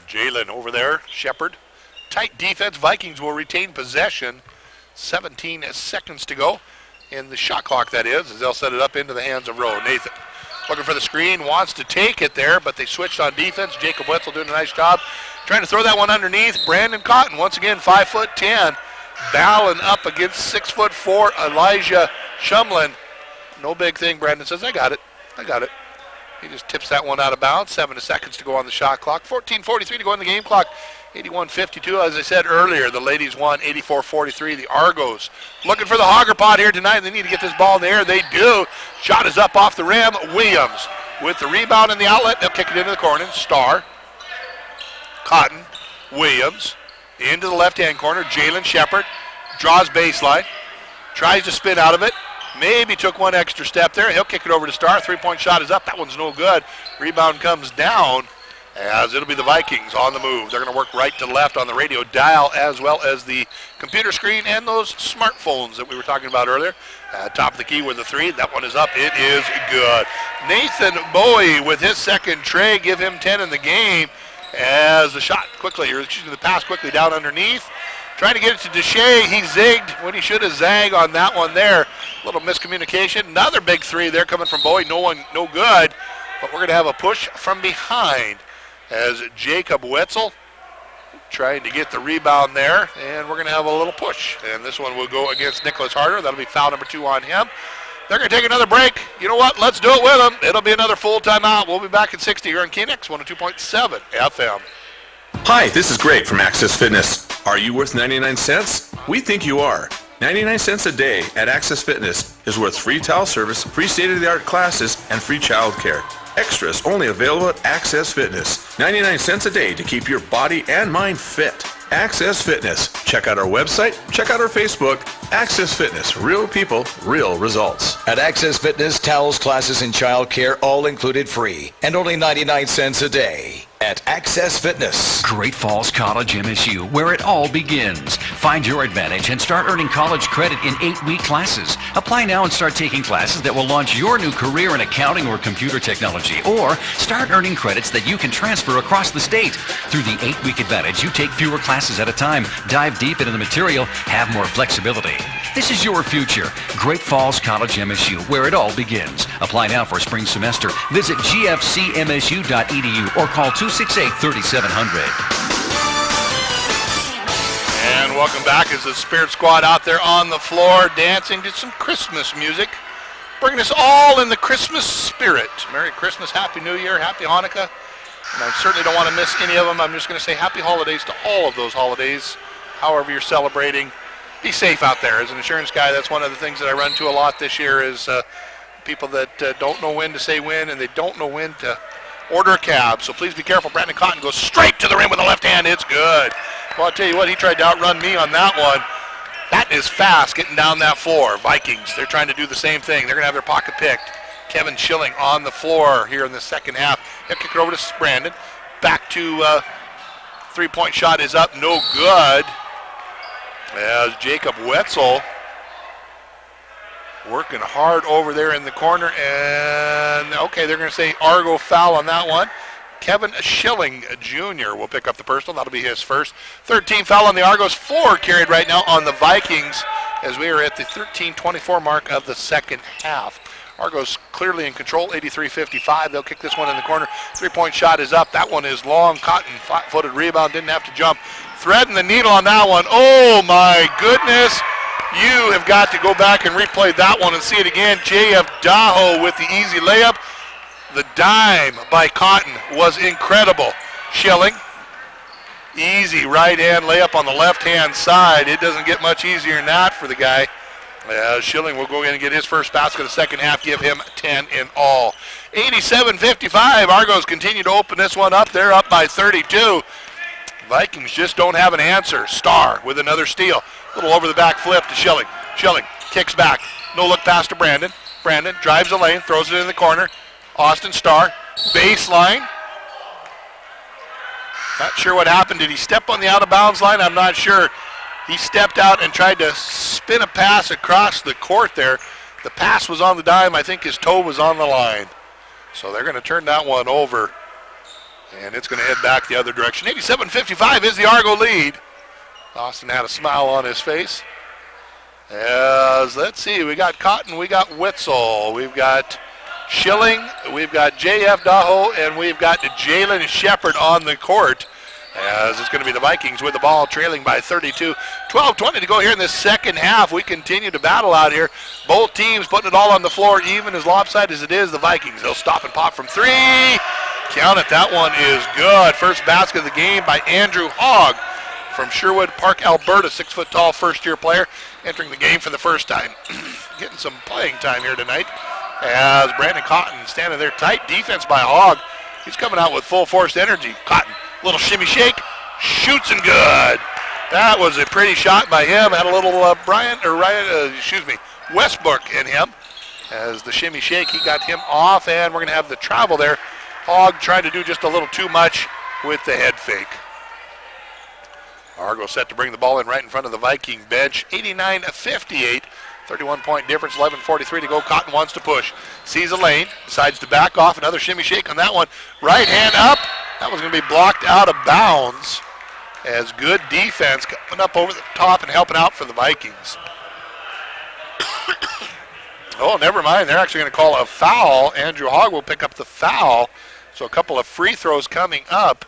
Jalen over there, Shepard. Tight defense. Vikings will retain possession. 17 seconds to go in the shot clock, that is, as they'll set it up into the hands of Rowe. Nathan looking for the screen, wants to take it there, but they switched on defense. Jacob Wetzel doing a nice job. Trying to throw that one underneath. Brandon Cotton, once again, 5'10", battling up against 6'4", Elijah Shumlin. No big thing. Brandon says, I got it. He just tips that one out of bounds. 7 seconds to go on the shot clock. 14:43 to go on the game clock. 81-52. As I said earlier, the ladies won 84-43. The Argos looking for the Hogger Pot here tonight. They need to get this ball in the air. They do. Shot is up off the rim. Williams with the rebound in the outlet. They'll kick it into the corner. Starr. Cotton. Williams. Into the left-hand corner. Jalen Shepard draws baseline. Tries to spin out of it. Maybe took one extra step there. He'll kick it over to Starr. Three-point shot is up. That one's no good. Rebound comes down as it'll be the Vikings on the move. They're going to work right to left on the radio dial as well as the computer screen and those smartphones that we were talking about earlier. Top of the key with the three. That one is up. It is good. Nathan Bowie with his second tray. Give him 10 in the game as the shot quickly, or excuse me, the pass quickly down underneath. Trying to get it to Deshay. He zigged when he should have zagged on that one there. A little miscommunication. Another big three there coming from Bowie. No good. But we're going to have a push from behind as Jacob Wetzel trying to get the rebound there. And we're going to have a little push. And this one will go against Nicholas Harder. That'll be foul number 2 on him. They're going to take another break. You know what? Let's do it with them. It'll be another full timeout. We'll be back at 60 here on KNX 102.7 FM. Hi, this is Greg from Access Fitness. Are you worth 99 cents? We think you are. 99 cents a day at Access Fitness is worth free towel service, free state-of-the-art classes, and free child care. Extras only available at Access Fitness. 99 cents a day to keep your body and mind fit. Access Fitness. Check out our website. Check out our Facebook. Access Fitness. Real people, real results. At Access Fitness, towels, classes, and child care all included free. And only 99 cents a day. At Access Fitness. Great Falls College MSU, where it all begins. Find your advantage and start earning college credit in 8-week classes. Apply now and start taking classes that will launch your new career in accounting or computer technology. Or start earning credits that you can transfer across the state. Through the 8-week advantage, you take fewer classes at a time, dive deep into the material, have more flexibility. This is your future. Great Falls College MSU, where it all begins. Apply now for spring semester. Visit gfcmsu.edu or call 268-3700. And welcome back as the Spirit Squad out there on the floor dancing to some Christmas music, bringing us all in the Christmas spirit. Merry Christmas, Happy New Year, Happy Hanukkah. And I certainly don't want to miss any of them. I'm just going to say happy holidays to all of those holidays, however you're celebrating. Be safe out there. As an insurance guy, that's one of the things that I run to a lot this year is people that don't know when to say when, and they don't know when to order a cab. So please be careful. Brandon Cotton goes straight to the rim with the left hand. It's good. Well, I'll tell you what, he tried to outrun me on that one. That is fast getting down that floor. Vikings, they're trying to do the same thing. They're going to have their pocket picked. Kevin Schilling on the floor here in the second half. He'll kick it over to Brandon. Back to three-point shot is up. No good. As Jacob Wetzel working hard over there in the corner. And, okay, they're going to say Argo foul on that one. Kevin Schilling Jr. will pick up the personal. That'll be his first. 13 foul on the Argos. 4 carried right now on the Vikings as we are at the 13:24 mark of the second half. Argos clearly in control, 83-55. They'll kick this one in the corner. Three-point shot is up. That one is long. Cotton, flat-footed rebound, didn't have to jump. Threading the needle on that one. Oh, my goodness. You have got to go back and replay that one and see it again. J.F. Daho with the easy layup. The dime by Cotton was incredible. Schilling, easy right-hand layup on the left-hand side. It doesn't get much easier than that for the guy. Schilling will go in and get his first basket of the second half, give him 10 in all. 87-55, Argos continue to open this one up. They're up by 32. Vikings just don't have an answer. Starr with another steal. A little over the back flip to Schilling. Schilling kicks back. No look pass to Brandon. Brandon drives the lane, throws it in the corner. Austin Starr, baseline. Not sure what happened. Did he step on the out-of-bounds line? I'm not sure. He stepped out and tried to spin a pass across the court there. The pass was on the dime. I think his toe was on the line. So they're going to turn that one over. And it's going to head back the other direction. 87-55 is the Argo lead. Austin had a smile on his face. As, let's see, we got Cotton, we got Wetzel, we've got Schilling, we've got J.F. Daho, and we've got Jalen Shepard on the court. as it's going to be the Vikings with the ball trailing by 32. 12:20 to go here in the second half. We continue to battle out here. Both teams putting it all on the floor, even as lopsided as it is. The Vikings, they'll stop and pop from 3. Count it, that one is good. First basket of the game by Andrew Hogg from Sherwood Park, Alberta. 6-foot-tall first-year player entering the game for the first time. Getting some playing time here tonight as Brandon Cotton standing there tight. Defense by Hogg. He's coming out with full force energy. Cotton, little shimmy shake, shoots and good. That was a pretty shot by him. Had a little Westbrook in him. As the shimmy shake, he got him off, and we're going to have the travel there. Hogg trying to do just a little too much with the head fake. Argo set to bring the ball in right in front of the Viking bench. 89-58, 31-point difference, 11:43 to go. Cotton wants to push. Sees a lane, decides to back off. Another shimmy shake on that one. Right hand up. That was going to be blocked out of bounds. As good defense coming up over the top and helping out for the Vikings. Oh, never mind. They're actually going to call a foul. Andrew Hogg will pick up the foul. So a couple of free throws coming up.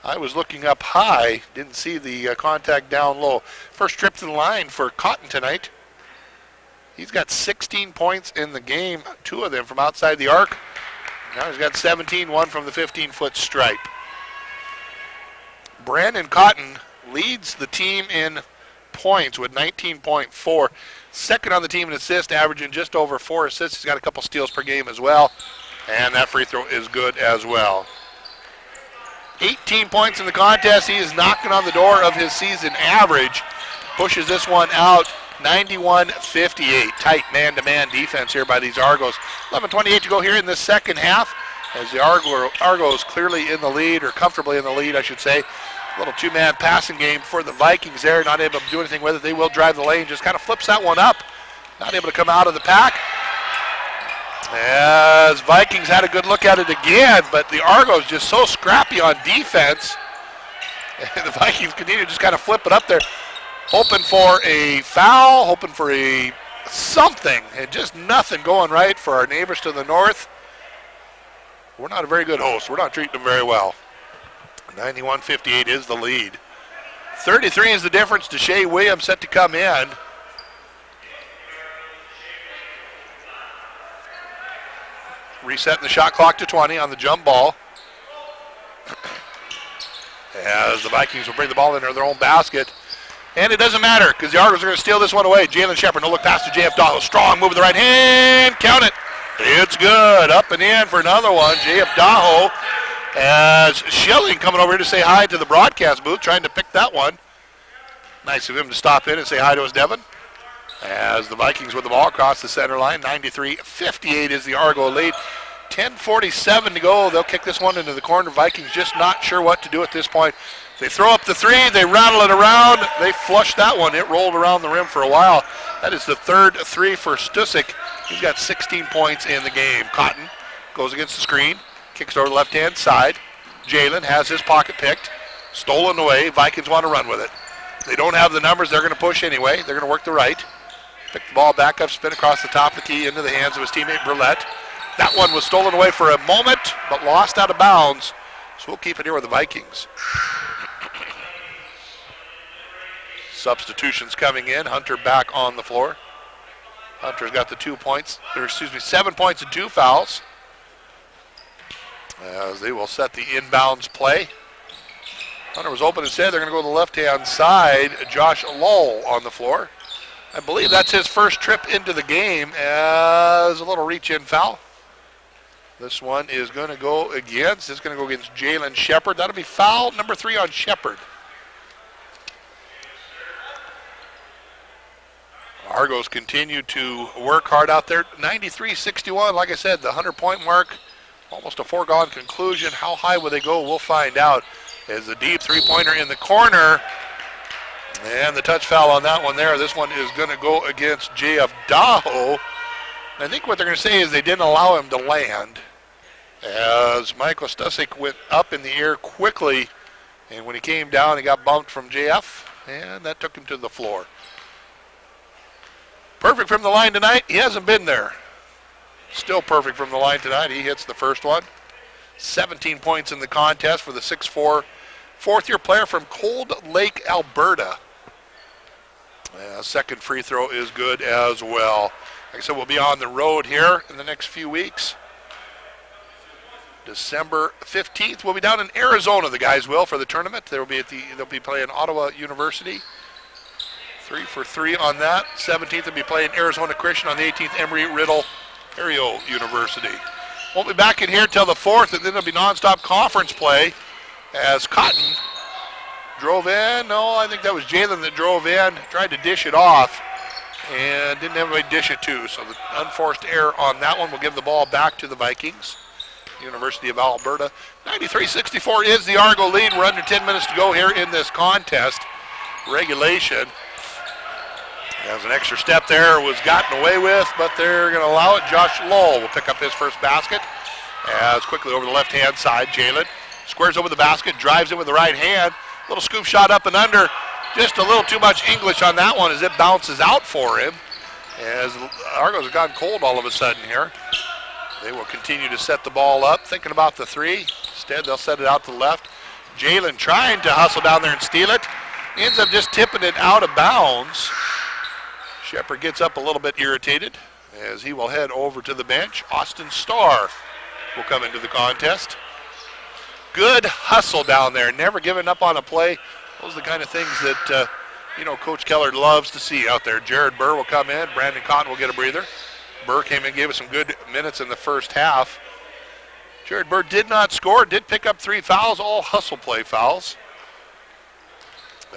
I was looking up high. Didn't see the contact down low. First trip to the line for Cotton tonight. He's got 16 points in the game. 2 of them from outside the arc. Now he's got 17, 1 from the 15-foot stripe. Brandon Cotton leads the team in points with 19.4. Second on the team in assists, averaging just over 4 assists. He's got a couple steals per game as well. And that free throw is good as well. 18 points in the contest. He is knocking on the door of his season average. Pushes this one out. 91-58. Tight man-to-man defense here by these Argos. 11:28 to go here in the second half. As the Argos clearly in the lead, or comfortably in the lead, I should say. A little two-man passing game for the Vikings there. Not able to do anything with it. They will drive the lane. Just kind of flips that one up. Not able to come out of the pack. As Vikings had a good look at it again, but the Argos just so scrappy on defense. And the Vikings continue to just kind of flip it up there. Hoping for a foul, hoping for a something, and just nothing going right for our neighbors to the north. We're not a very good host. We're not treating them very well. 91-58 is the lead. 33 is the difference. Deshae Williams set to come in. Resetting the shot clock to 20 on the jump ball. As the Vikings will bring the ball into their own basket. And it doesn't matter because the Argos are going to steal this one away. Jalen Shepard, no look pass to J.F. Daho. Strong move with the right hand. Count it. It's good. Up and in for another one. J.F. Daho. As Schilling coming over here to say hi to the broadcast booth, trying to pick that one. Nice of him to stop in and say hi to us, Devin. As the Vikings with the ball across the center line. 93-58 is the Argo lead. 10:47 to go. They'll kick this one into the corner. Vikings just not sure what to do at this point. They throw up the 3. They rattle it around. They flush that one. It rolled around the rim for a while. That is the third 3 for Stusik. He's got 16 points in the game. Cotton goes against the screen. Kicks over the left-hand side. Jalen has his pocket picked. Stolen away. Vikings want to run with it. They don't have the numbers. They're going to push anyway. They're going to work the right. Pick the ball back up, spin across the top of the key into the hands of his teammate Burlett. That one was stolen away for a moment, but lost out of bounds. So we'll keep it here with the Vikings. Substitutions coming in. Hunter back on the floor. Hunter's got the 7 points and 2 fouls. As they will set the inbounds play. Hunter was open instead. They're going to go to the left-hand side. Josh Lowell on the floor. I believe that's his first trip into the game as a little reach-in foul. This one is going to go against. It's going to go against Jalen Shepard. That'll be foul number 3 on Shepard. Argos continue to work hard out there. 93-61, like I said, the 100-point mark, almost a foregone conclusion. How high will they go? We'll find out. As the deep three-pointer in the corner. And the touch foul on that one there. This one is going to go against J.F. Daho. And I think what they're going to say is they didn't allow him to land. As Michael Stusik went up in the air quickly. And when he came down, he got bumped from J.F. And that took him to the floor. Perfect from the line tonight. He hasn't been there. Still perfect from the line tonight. He hits the first one. 17 points in the contest for the 6'4 fourth-year player from Cold Lake, Alberta. Second free throw is good as well. Like I said, we'll be on the road here in the next few weeks. December 15th, we'll be down in Arizona, the guys will, for the tournament. They'll be playing Ottawa University. 3 for 3 on that. 17th, they'll be playing Arizona Christian. On the 18th, Emory-Riddle Ontario University. Won't be back in here till the 4th, and then there'll be nonstop conference play as Cotton drove in. No, I think that was Jalen that drove in, tried to dish it off, and didn't have anybody dish it to. So the unforced error on that one will give the ball back to the Vikings. University of Alberta. 93-64 is the Argo lead. We're under 10 minutes to go here in this contest. Regulation. As an extra step there was gotten away with, but they're going to allow it. Josh Lowell will pick up his first basket. As quickly over the left-hand side, Jalen squares over the basket, drives it with the right hand. Little scoop shot up and under. Just a little too much English on that one as it bounces out for him. As Argos have gone cold all of a sudden here. They will continue to set the ball up, thinking about the three. Instead, they'll set it out to the left. Jalen trying to hustle down there and steal it. Ends up just tipping it out of bounds. Shepard gets up a little bit irritated as he will head over to the bench. Austin Starr will come into the contest. Good hustle down there, never giving up on a play. Those are the kind of things that, Coach Keller loves to see out there. Jared Burr will come in. Brandon Cotton will get a breather. Burr came in, gave us some good minutes in the first half. Jared Burr did not score, did pick up 3 fouls, all hustle play fouls.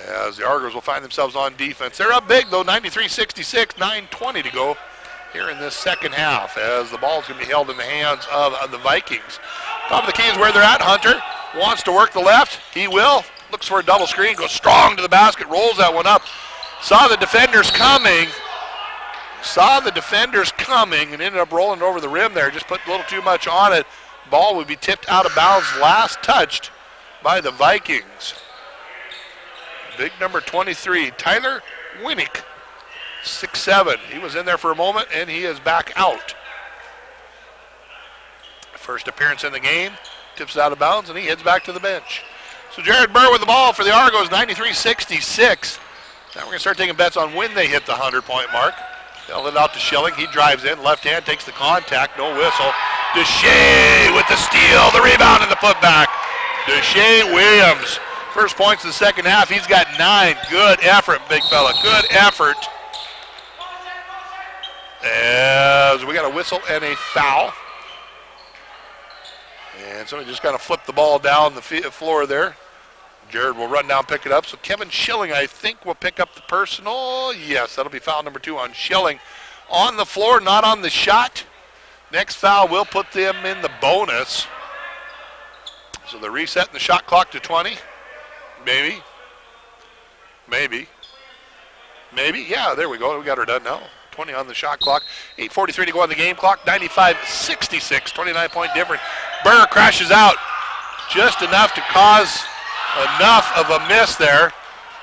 As the Argos will find themselves on defense. They're up big, though, 93-66, 9:20 to go here in this second half, as the ball's going to be held in the hands of the Vikings. Top of the key is where they're at. Hunter wants to work the left. He will. Looks for a double screen, goes strong to the basket, rolls that one up. Saw the defenders coming, and ended up rolling over the rim there. Just put a little too much on it. Ball would be tipped out of bounds, last touched by the Vikings. Big number 23, Tyler Winnick, 6'7". He was in there for a moment, and he is back out. First appearance in the game, tips it out of bounds, and he heads back to the bench. So Jared Burr with the ball for the Argos, 93-66. Now we're going to start taking bets on when they hit the 100-point mark. They'll let it out to Schilling. He drives in, left hand, takes the contact, no whistle. Deshae with the steal, the rebound, and the putback. Deshae Williams. First points in the second half. He's got 9. Good effort, big fella. Good effort. As we got a whistle and a foul. And somebody just kind of flipped the ball down the floor there. Jared will run down, pick it up. So Kevin Schilling, I think, will pick up the personal. Yes, that'll be foul number 2 on Schilling. On the floor, not on the shot. Next foul will put them in the bonus. So they're resetting the shot clock to 20. Maybe. Yeah, there we go. We got her done now. 20 on the shot clock. 8:43 to go on the game clock. 95-66, 29-point difference. Burr crashes out just enough to cause enough of a miss there.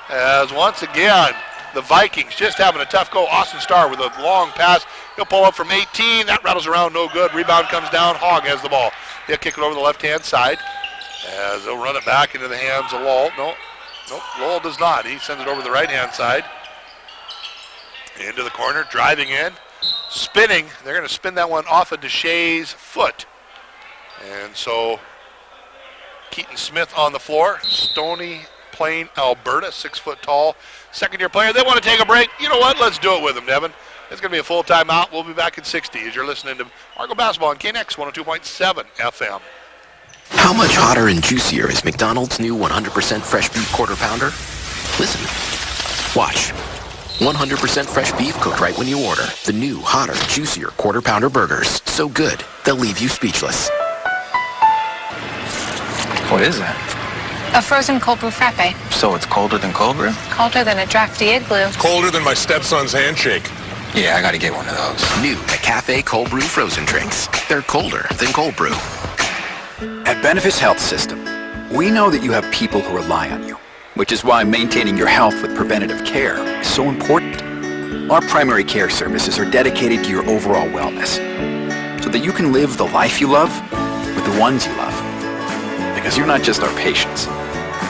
As once again, the Vikings just having a tough go. Austin Starr with a long pass. He'll pull up from 18. That rattles around, no good. Rebound comes down. Hogg has the ball. He'll kick it over the left-hand side. As they'll run it back into the hands of Lowell. Nope, Lowell does not. He sends it over the right-hand side. Into the corner, driving in, spinning. They're going to spin that one off of Deshae's foot. And so Keaton Smith on the floor. Stony Plain, Alberta, 6 foot tall. Second-year player. They want to take a break. You know what? Let's do it with them, Devin. It's going to be a full timeout. We'll be back in 60 as you're listening to Argo Basketball on KNX 102.7 FM. How much hotter and juicier is McDonald's new 100% fresh beef quarter pounder? Listen. Watch. 100% fresh beef cooked right when you order. The new, hotter, juicier quarter pounder burgers. So good, they'll leave you speechless. What is that? A frozen cold brew frappe. So it's colder than cold brew? Colder than a drafty igloo. Colder than my stepson's handshake. Yeah, I gotta get one of those. New McCafe cold brew frozen drinks. They're colder than cold brew. At Benefice Health System, we know that you have people who rely on you, which is why maintaining your health with preventative care is so important. Our primary care services are dedicated to your overall wellness, so that you can live the life you love with the ones you love. Because you're not just our patients,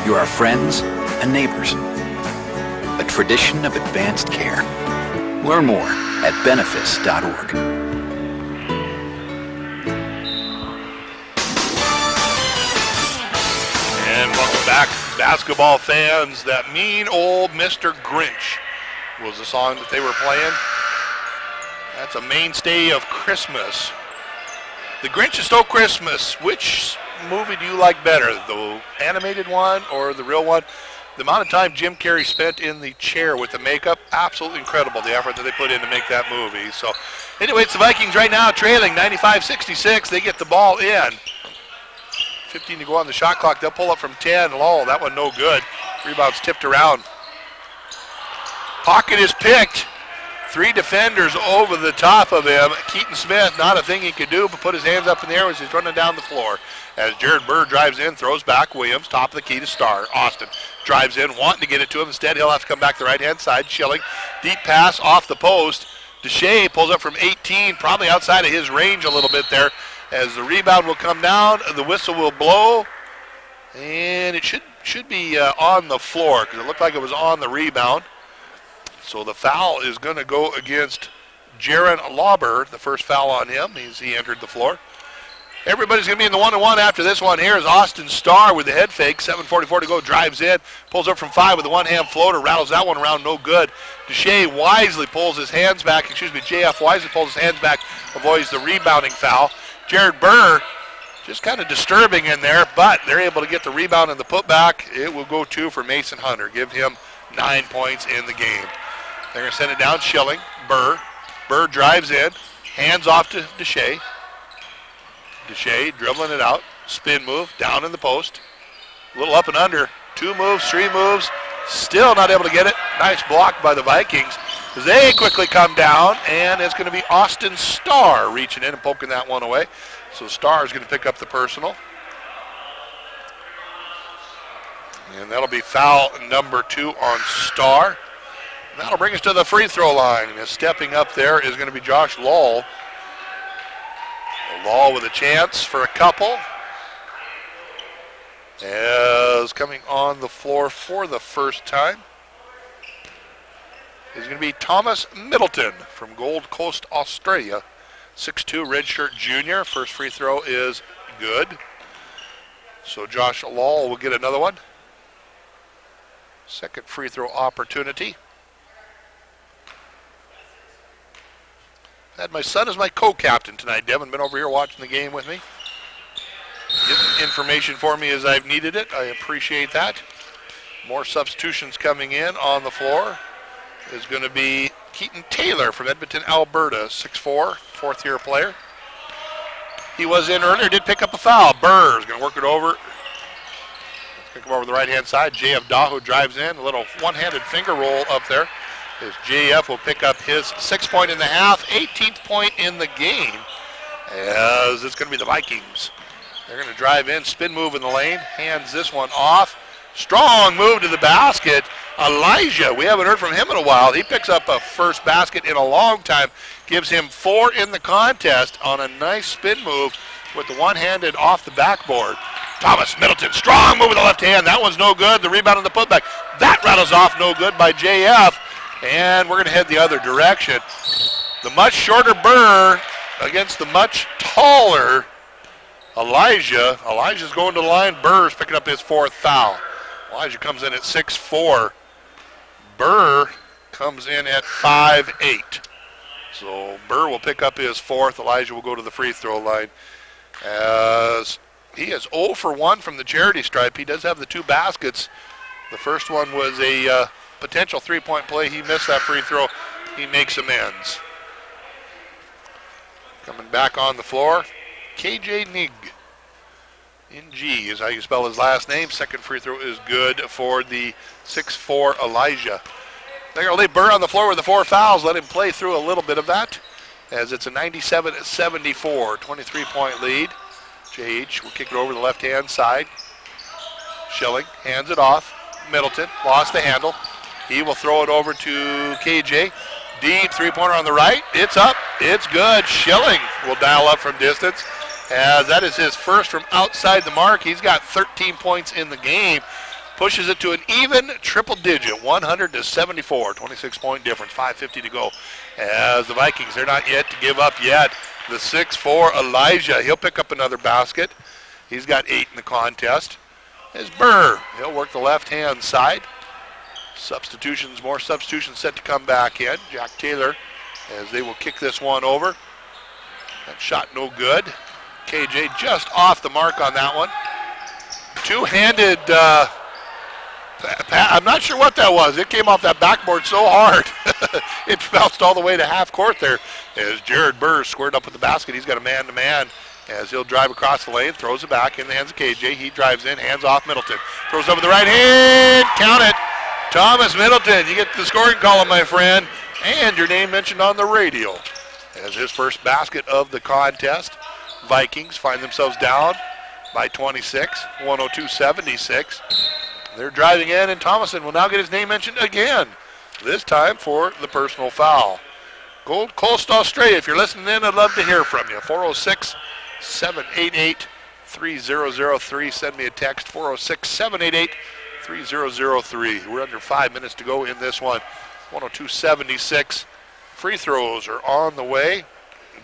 You're our friends and neighbors. A tradition of advanced care. Learn more at benefice.org. And welcome back, basketball fans. That mean old Mr. Grinch was the song that they were playing. That's a mainstay of Christmas. The Grinch Stole Christmas. Which movie do you like better, the animated one or the real one? The amount of time Jim Carrey spent in the chair with the makeup, absolutely incredible, the effort that they put in to make that movie. So anyway, it's the Vikings right now trailing 95-66. They get the ball in. 15 to go on the shot clock. They'll pull up from 10. Lowell, that one no good. Rebound's tipped around. Pocket is picked. 3 defenders over the top of him. Keaton Smith, not a thing he could do but put his hands up in the air as he's running down the floor. As Jared Burr drives in, throws back. Williams, top of the key to Starr. Austin drives in, wanting to get it to him. Instead, he'll have to come back the right-hand side. Schilling, deep pass off the post. Deshay pulls up from 18, probably outside of his range a little bit there. As the rebound will come down, the whistle will blow. And it should be on the floor because it looked like it was on the rebound. So the foul is going to go against Jaron Lauber, the first foul on him as he entered the floor. Everybody's going to be in the 1-on-1 after this one. Here is Austin Starr with the head fake. 7:44 to go, drives in, pulls up from 5 with a one-hand floater, rattles that one around, no good. Deshay wisely pulls his hands back, JF wisely pulls his hands back, avoids the rebounding foul. Jared Burr just kind of disturbing in there, but they're able to get the rebound and the putback. It will go 2 for Mason Hunter. Give him 9 points in the game. They're going to send it down. Schilling, Burr. Burr drives in, hands off to Deshay. Deshay dribbling it out. Spin move, down in the post. A little up and under. 2 moves, 3 moves. Still not able to get it. Nice block by the Vikings. They quickly come down, and it's going to be Austin Starr reaching in and poking that one away. So Starr is going to pick up the personal. And that'll be foul number 2 on Starr. That'll bring us to the free throw line. And stepping up there is going to be Josh Lowell. Lowell with a chance for a couple. As coming on the floor for the first time is going to be Thomas Middleton from Gold Coast, Australia. 6'2", redshirt junior. First free throw is good. So Josh Lowell will get another one. Second free throw opportunity. Had my son as my co-captain tonight. Devin been over here watching the game with me. Getting information for me as I've needed it. I appreciate that. More substitutions coming in on the floor. Is going to be Keaton Taylor from Edmonton, Alberta, 6'4", fourth-year player. He was in earlier, did pick up a foul. Burr is going to work it over. Pick him over the right-hand side. J.F. Dahu drives in. A little one-handed finger roll up there. As J.F. will pick up his 6th point in the half, 18th point in the game. As it's going to be the Vikings. They're going to drive in, spin move in the lane, hands this one off. Strong move to the basket. Elijah, we haven't heard from him in a while. He picks up a first basket in a long time. Gives him 4 in the contest on a nice spin move with the one-handed off the backboard. Thomas Middleton, strong move with the left hand. That one's no good. The rebound on the putback. That rattles off, no good by JF. And we're going to head the other direction. The much shorter Burr against the much taller Elijah. Elijah's going to the line. Burr's picking up his 4th foul. Elijah comes in at 6'4". Burr comes in at 5'8". So Burr will pick up his 4th. Elijah will go to the free throw line. As he is 0 for 1 from the charity stripe. He does have the 2 baskets. The first one was a potential 3-point play. He missed that free throw. He makes amends. Coming back on the floor, KJ Nig. Ng is how you spell his last name. Second free throw is good for the 6'4" Elijah. They're going to leave Burr on the floor with the 4 fouls. Let him play through a little bit of that as it's a 97-74, 23-point lead. JH will kick it over the left-hand side. Schilling hands it off. Middleton lost the handle. He will throw it over to KJ. Deep 3-pointer on the right. It's up. It's good. Schilling will dial up from distance, as that is his first from outside the mark. He's got 13 points in the game. pushes it to an even triple digit, 100-74, 26-point difference, 5:50 to go. As the Vikings, they're not yet to give up yet. The 6'4" Elijah, he'll pick up another basket. He's got 8 in the contest. As Burr, he'll work the left-hand side. More substitutions set to come back in. Jack Taylor, as they will kick this one over. That shot no good. KJ just off the mark on that one. Two-handed, I'm not sure what that was. It came off that backboard so hard. It bounced all the way to half court there as Jared Burr squared up with the basket. He's got a man-to-man as he'll drive across the lane, throws it back in the hands of KJ. He drives in, hands off Middleton. Throws over the right hand, count it. Thomas Middleton, you get the scoring column, my friend, and your name mentioned on the radio as his first basket of the contest. Vikings find themselves down by 26, 102-76. They're driving in, and Thomason will now get his name mentioned again, this time for the personal foul. Gold Coast, Australia, if you're listening in, I'd love to hear from you. 406-788-3003. Send me a text, 406-788-3003. We're under 5 minutes to go in this one. 102-76. Free throws are on the way.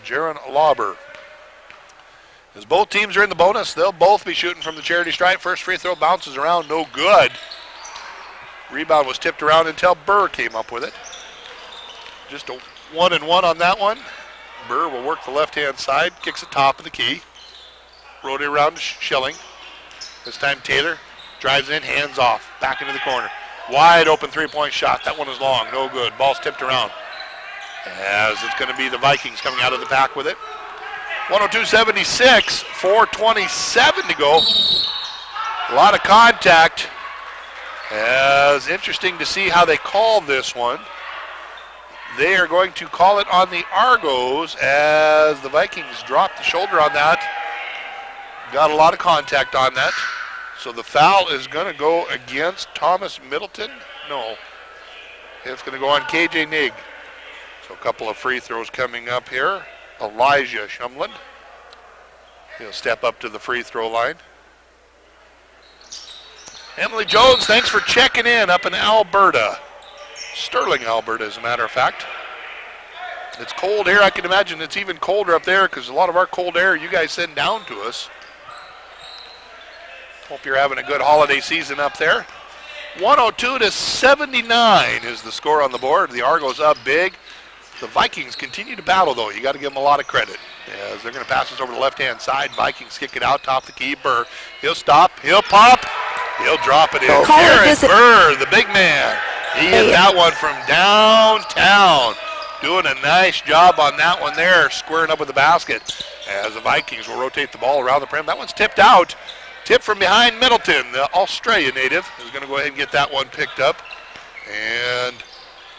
Jaron Lauber. As both teams are in the bonus, they'll both be shooting from the charity stripe. First free throw bounces around, no good. Rebound was tipped around until Burr came up with it. Just a 1-and-1 on that one. Burr will work the left-hand side, kicks it top of the key. Rotate around to Schilling. This time Taylor drives in, hands off, back into the corner. Wide open three-point shot. That one is long, no good. Ball's tipped around. As it's going to be the Vikings coming out of the pack with it. 102-76, 4:27 to go. A lot of contact. As interesting to see how they call this one. They are going to call it on the Argos as the Vikings dropped the shoulder on that. Got a lot of contact on that. So the foul is going to go against Thomas Middleton. No, it's going to go on KJ Nig. So a couple of free throws coming up here. Elijah Shumlin. He'll step up to the free throw line. Emily Jones, thanks for checking in up in Alberta. Sterling, Alberta, as a matter of fact. It's cold here. I can imagine it's even colder up there because a lot of our cold air you guys send down to us. Hope you're having a good holiday season up there. 102-79 is the score on the board. The Argos up big. The Vikings continue to battle, though. You got to give them a lot of credit. As they're going to pass this over the left-hand side. Vikings kick it out, top the key. Burr, he'll stop, he'll pop, he'll drop it in. Garrett Burr, the big man. He hit that one from downtown. Doing a nice job on that one there, squaring up with the basket. As the Vikings will rotate the ball around the rim. That one's tipped out. Tip from behind Middleton, the Australia native, is going to go ahead and get that one picked up. And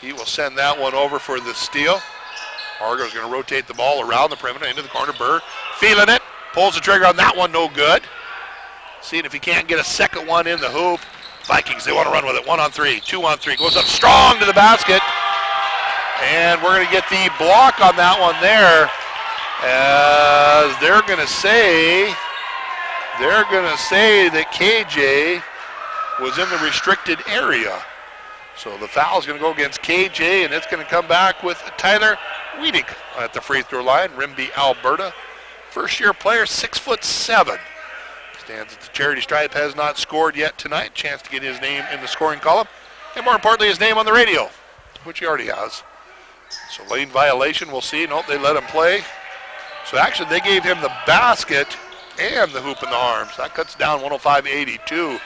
he will send that one over for the steal. Argo's going to rotate the ball around the perimeter into the corner. Burr feeling it. Pulls the trigger on that one, no good. Seeing if he can't get a second one in the hoop. Vikings, they want to run with it. 1-on-3, 2-on-3. Goes up strong to the basket. And we're going to get the block on that one there. As they're going to say that KJ was in the restricted area. So the foul is going to go against KJ, and it's going to come back with Tyler Wieding at the free throw line. Rimby, Alberta. First-year player, 6'7". Stands at the charity stripe, has not scored yet tonight. Chance to get his name in the scoring column. And more importantly, his name on the radio, which he already has. So lane violation, we'll see. Nope, they let him play. So actually, they gave him the basket and the hoop in the arms. That cuts down 105-82.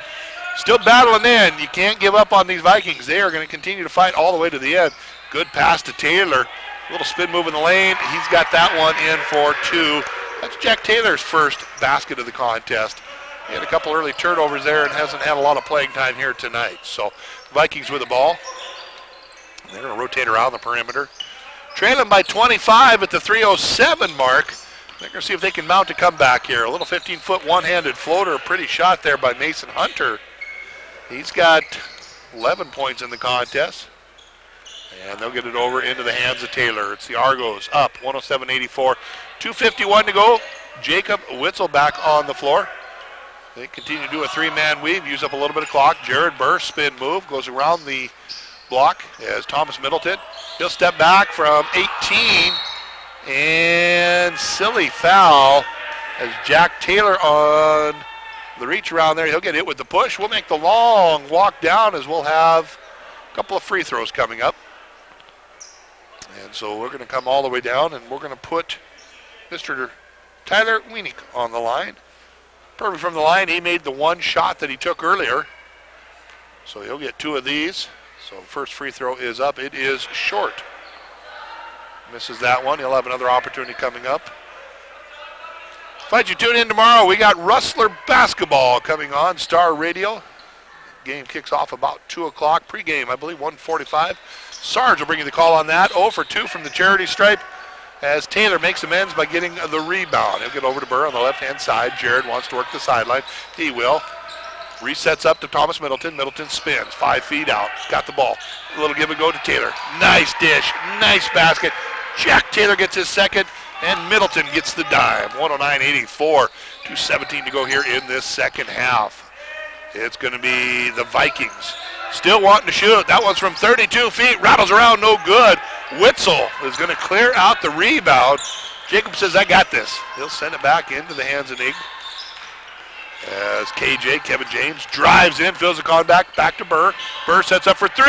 Still battling in. You can't give up on these Vikings. They are going to continue to fight all the way to the end. Good pass to Taylor. A little spin move in the lane. He's got that one in for two. That's Jack Taylor's first basket of the contest. He had a couple early turnovers there and hasn't had a lot of playing time here tonight. So Vikings with the ball. They're going to rotate around the perimeter. Trailing by 25 at the 3:07 mark. They're going to see if they can mount a comeback here. A little 15-foot one-handed floater. Pretty shot there by Mason Hunter. He's got 11 points in the contest. And they'll get it over into the hands of Taylor. It's the Argos up 107-84. 2:51 to go. Jacob Witzel back on the floor. They continue to do a three-man weave, use up a little bit of clock. Jared Burr, spin move, goes around the block as Thomas Middleton. He'll step back from 18, and silly foul as Jack Taylor on the reach around there. He'll get hit with the push. We'll make the long walk down as we'll have a couple of free throws coming up. And so we're going to come all the way down, and we're going to put Mr. Tyler Weinick on the line. Perfect from the line. He made the one shot that he took earlier. So he'll get 2 of these. So first free throw is up. It is short. Misses that one. He'll have another opportunity coming up. Glad you tune in tomorrow. We got Rustler basketball coming on Star Radio. Game kicks off about 2 o'clock. Pre-game, I believe, 1:45. Sarge will bring you the call on that. 0 for 2 from the charity stripe as Taylor makes amends by getting the rebound. He'll get over to Burr on the left-hand side. Jared wants to work the sideline. He will. Resets up to Thomas Middleton. Middleton spins 5 feet out. Got the ball. A little give and go to Taylor. Nice dish. Nice basket. Jack Taylor gets his second, and Middleton gets the dime. 109-84. 2:17 to go here in this second half. It's going to be the Vikings still wanting to shoot. That one's from 32 feet. Rattles around, no good. Witzel is going to clear out the rebound. Jacob says, I got this. He'll send it back into the hands of Ig. As KJ, Kevin James, drives in, fills the contact, back to Burr. Burr sets up for 3.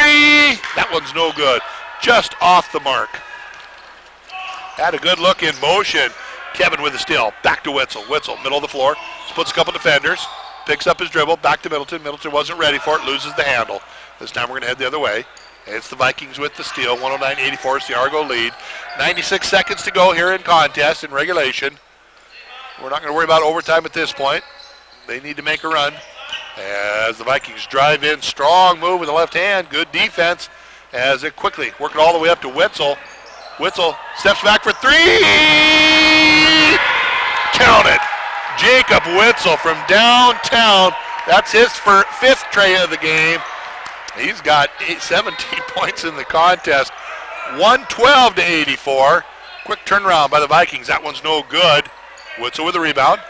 That one's no good. Just off the mark. Had a good look in motion. Kevin with the steal. Back to Witzel. Witzel, middle of the floor. Splits a couple defenders. Picks up his dribble. Back to Middleton. Middleton wasn't ready for it. Loses the handle. This time we're going to head the other way. It's the Vikings with the steal. 109-84 is the Argo lead. 96 seconds to go here in contest in regulation. We're not going to worry about overtime at this point. They need to make a run as the Vikings drive in. Strong move with the left hand. Good defense as it quickly work it all the way up to Witzel. Witzel steps back for 3. Count it. Jacob Witzel from downtown. That's his 5th tray of the game. He's got 17 points in the contest. 112-84. Quick turnaround by the Vikings. That one's no good. Witzel with the rebound.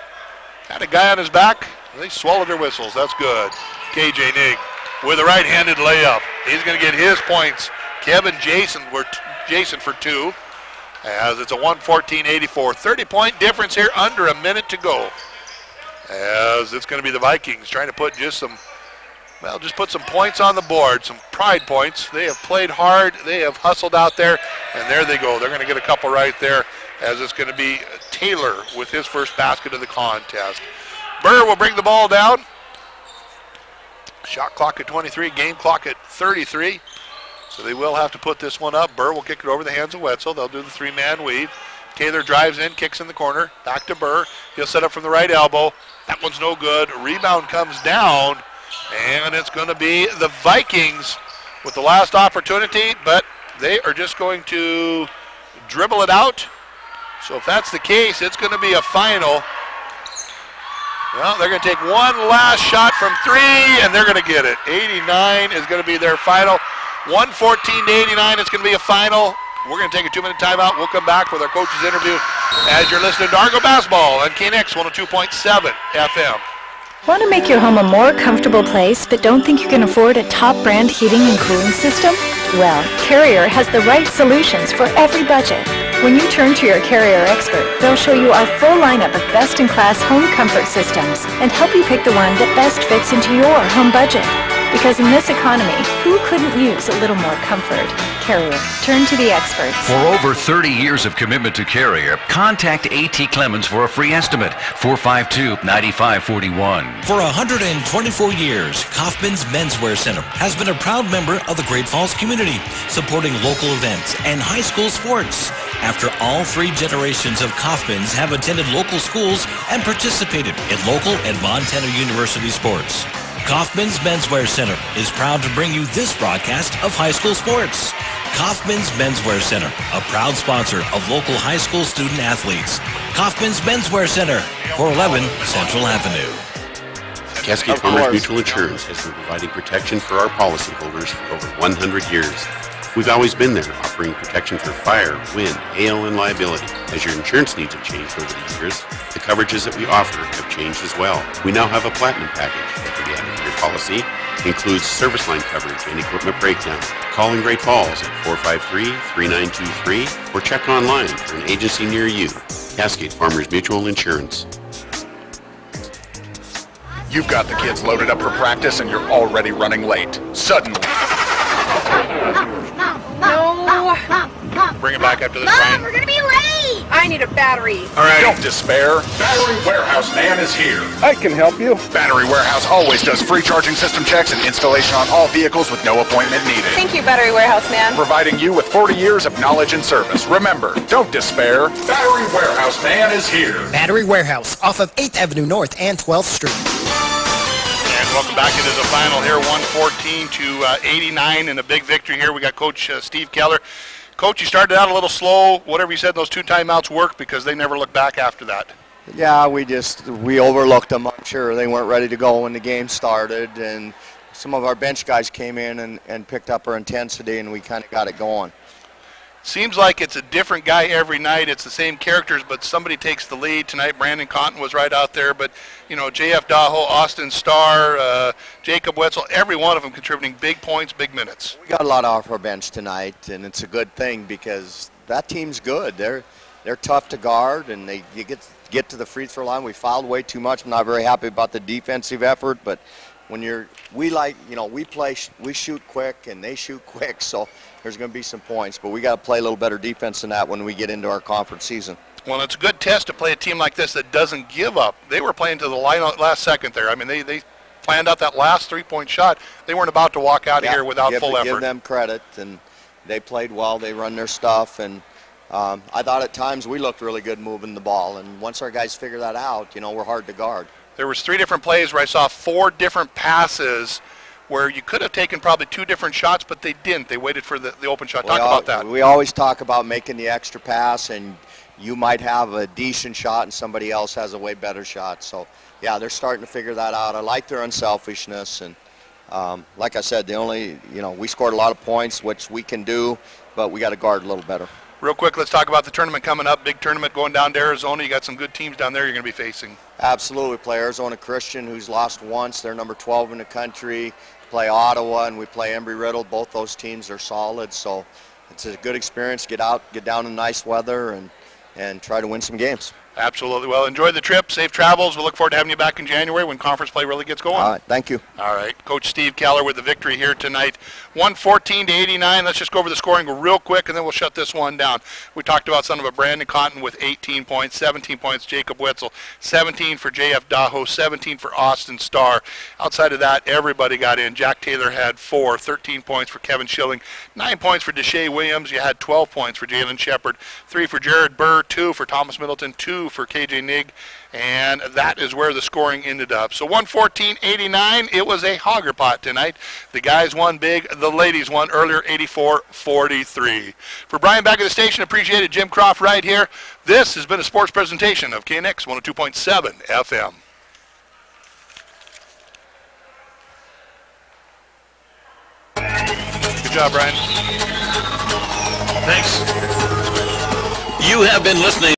Had a guy on his back. They swallowed their whistles. That's good. KJ Nig with a right-handed layup. He's going to get his points. Kevin Jason for 2. As it's a 114-84. 30-point difference here, under a minute to go. As it's going to be the Vikings trying to put just put some points on the board, some pride points. They have played hard. They have hustled out there, and there they go. They're going to get a couple right there, as it's going to be Taylor with his first basket of the contest. Burr will bring the ball down. Shot clock at 23, game clock at 33. So they will have to put this one up. Burr will kick it over the hands of Wetzel. They'll do the 3-man weave. Taylor drives in, kicks in the corner. Back to Burr. He'll set up from the right elbow. That one's no good. Rebound comes down, and it's going to be the Vikings with the last opportunity, but they are just going to dribble it out. So if that's the case, it's going to be a final. Well, they're going to take one last shot from 3, and they're going to get it. 89 is going to be their final. 114-89, it's going to be a final. We're going to take a 2-minute timeout. We'll come back with our coach's interview as you're listening to Argo Basketball on KNX 102.7 FM. Want to make your home a more comfortable place but don't think you can afford a top brand heating and cooling system? Well, Carrier has the right solutions for every budget. When you turn to your Carrier expert, they'll show you our full lineup of best-in-class home comfort systems and help you pick the one that best fits into your home budget. Because in this economy, who couldn't use a little more comfort? Carrier. Turn to the experts. For over 30 years of commitment to Carrier, contact A.T. Clemens for a free estimate. 452-9541. For 124 years, Kaufman's Menswear Center has been a proud member of the Great Falls community, supporting local events and high school sports. After all 3 generations of Kaufman's have attended local schools and participated in local and Montana University sports, Kaufman's Menswear Center is proud to bring you this broadcast of high school sports. Kaufman's Menswear Center, a proud sponsor of local high school student athletes. Kaufman's Menswear Center, 411 Central Avenue. Cascade Farmers Mutual Insurance has been providing protection for our policyholders for over 100 years. We've always been there, offering protection for fire, wind, hail, and liability. As your insurance needs have changed over the years, The coverages that we offer have changed as well. We now have a platinum package that can be added to your policy. Includes service line coverage and equipment breakdown. Call in Great Falls at 453-3923 or check online for an agency near you. Cascade Farmers Mutual Insurance. You've got the kids loaded up for practice and you're already running late. Suddenly. No. Bring it back after this, Mom, Brian. we're gonna be late. I need a battery. All right. Don't despair. Battery Warehouse Man is here. I can help you. Battery Warehouse always does free charging system checks and installation on all vehicles with no appointment needed. Thank you, Battery Warehouse Man. Providing you with 40 years of knowledge and service. Remember, don't despair. Battery Warehouse Man is here. Battery Warehouse off of 8th Avenue North and 12th Street. And welcome back into the final here, 114 to 89 in a big victory here. We got Coach Steve Keller. Coach, you started out a little slow. Whatever you said, those 2 timeouts worked because they never looked back after that. Yeah, we overlooked them. I'm sure they weren't ready to go when the game started, and some of our bench guys came in and picked up our intensity, and we kind of got it going. Seems like it's a different guy every night. It's the same characters, but somebody takes the lead. Tonight, Brandon Conton was right out there, but, you know, J.F. Daho, Austin Starr, Jacob Wetzel, every one of them contributing big points, big minutes. We got a lot off our bench tonight, and it's a good thing because that team's good. They're tough to guard, and you get to the free throw line. We fouled way too much. I'm not very happy about the defensive effort, but when we shoot quick and they shoot quick, so there's going to be some points, but we got to play a little better defense than that when we get into our conference season. Well, it's a good test to play a team like this that doesn't give up. They were playing to the last second there. I mean, they planned out that last three-point shot. They weren't about to walk out of here without full effort. Give them credit, and they played well. They run their stuff, and I thought at times we looked really good moving the ball, and once our guys figure that out, we're hard to guard. There was 3 different plays where I saw 4 different passes where you could have taken probably 2 different shots, but they didn't. They waited for the open shot. Talk about that. We always talk about making the extra pass, and you might have a decent shot and somebody else has a way better shot. So, yeah, they're starting to figure that out. I like their unselfishness, and like I said, we scored a lot of points, which we can do, but we got to guard a little better. Real quick, let's talk about the tournament coming up. Big tournament going down to Arizona. You got some good teams down there you're going to be facing. Absolutely. We play Arizona Christian, who's lost once. They're number 12 in the country. Play Ottawa, and we play Embry-Riddle. Both those teams are solid, so it's a good experience. Get down in nice weather, and try to win some games. Absolutely. Well, enjoy the trip. Safe travels. We look forward to having you back in January when conference play really gets going. All right. Thank you. All right. Coach Steve Keller with the victory here tonight. 114 to 89. Let's just go over the scoring real quick, and then we'll shut this one down. We talked about son of a Brandon Conton with 18 points, 17 points, Jacob Wetzel, 17 for J.F. Daho, 17 for Austin Starr. Outside of that, everybody got in. Jack Taylor had 4, 13 points for Kevin Schilling, 9 points for Deshae Williams. You had 12 points for Jalen Shepard, 3 for Jared Burr, 2 for Thomas Middleton, 2 for KJ Nig, and that is where the scoring ended up. So 114-89, it was a hogger pot tonight. The guys won big, the ladies won earlier, 84-43. For Brian back at the station, appreciate it. Jim Croft right here. This has been a sports presentation of KNX 102.7 FM. Good job, Brian. Thanks. You have been listening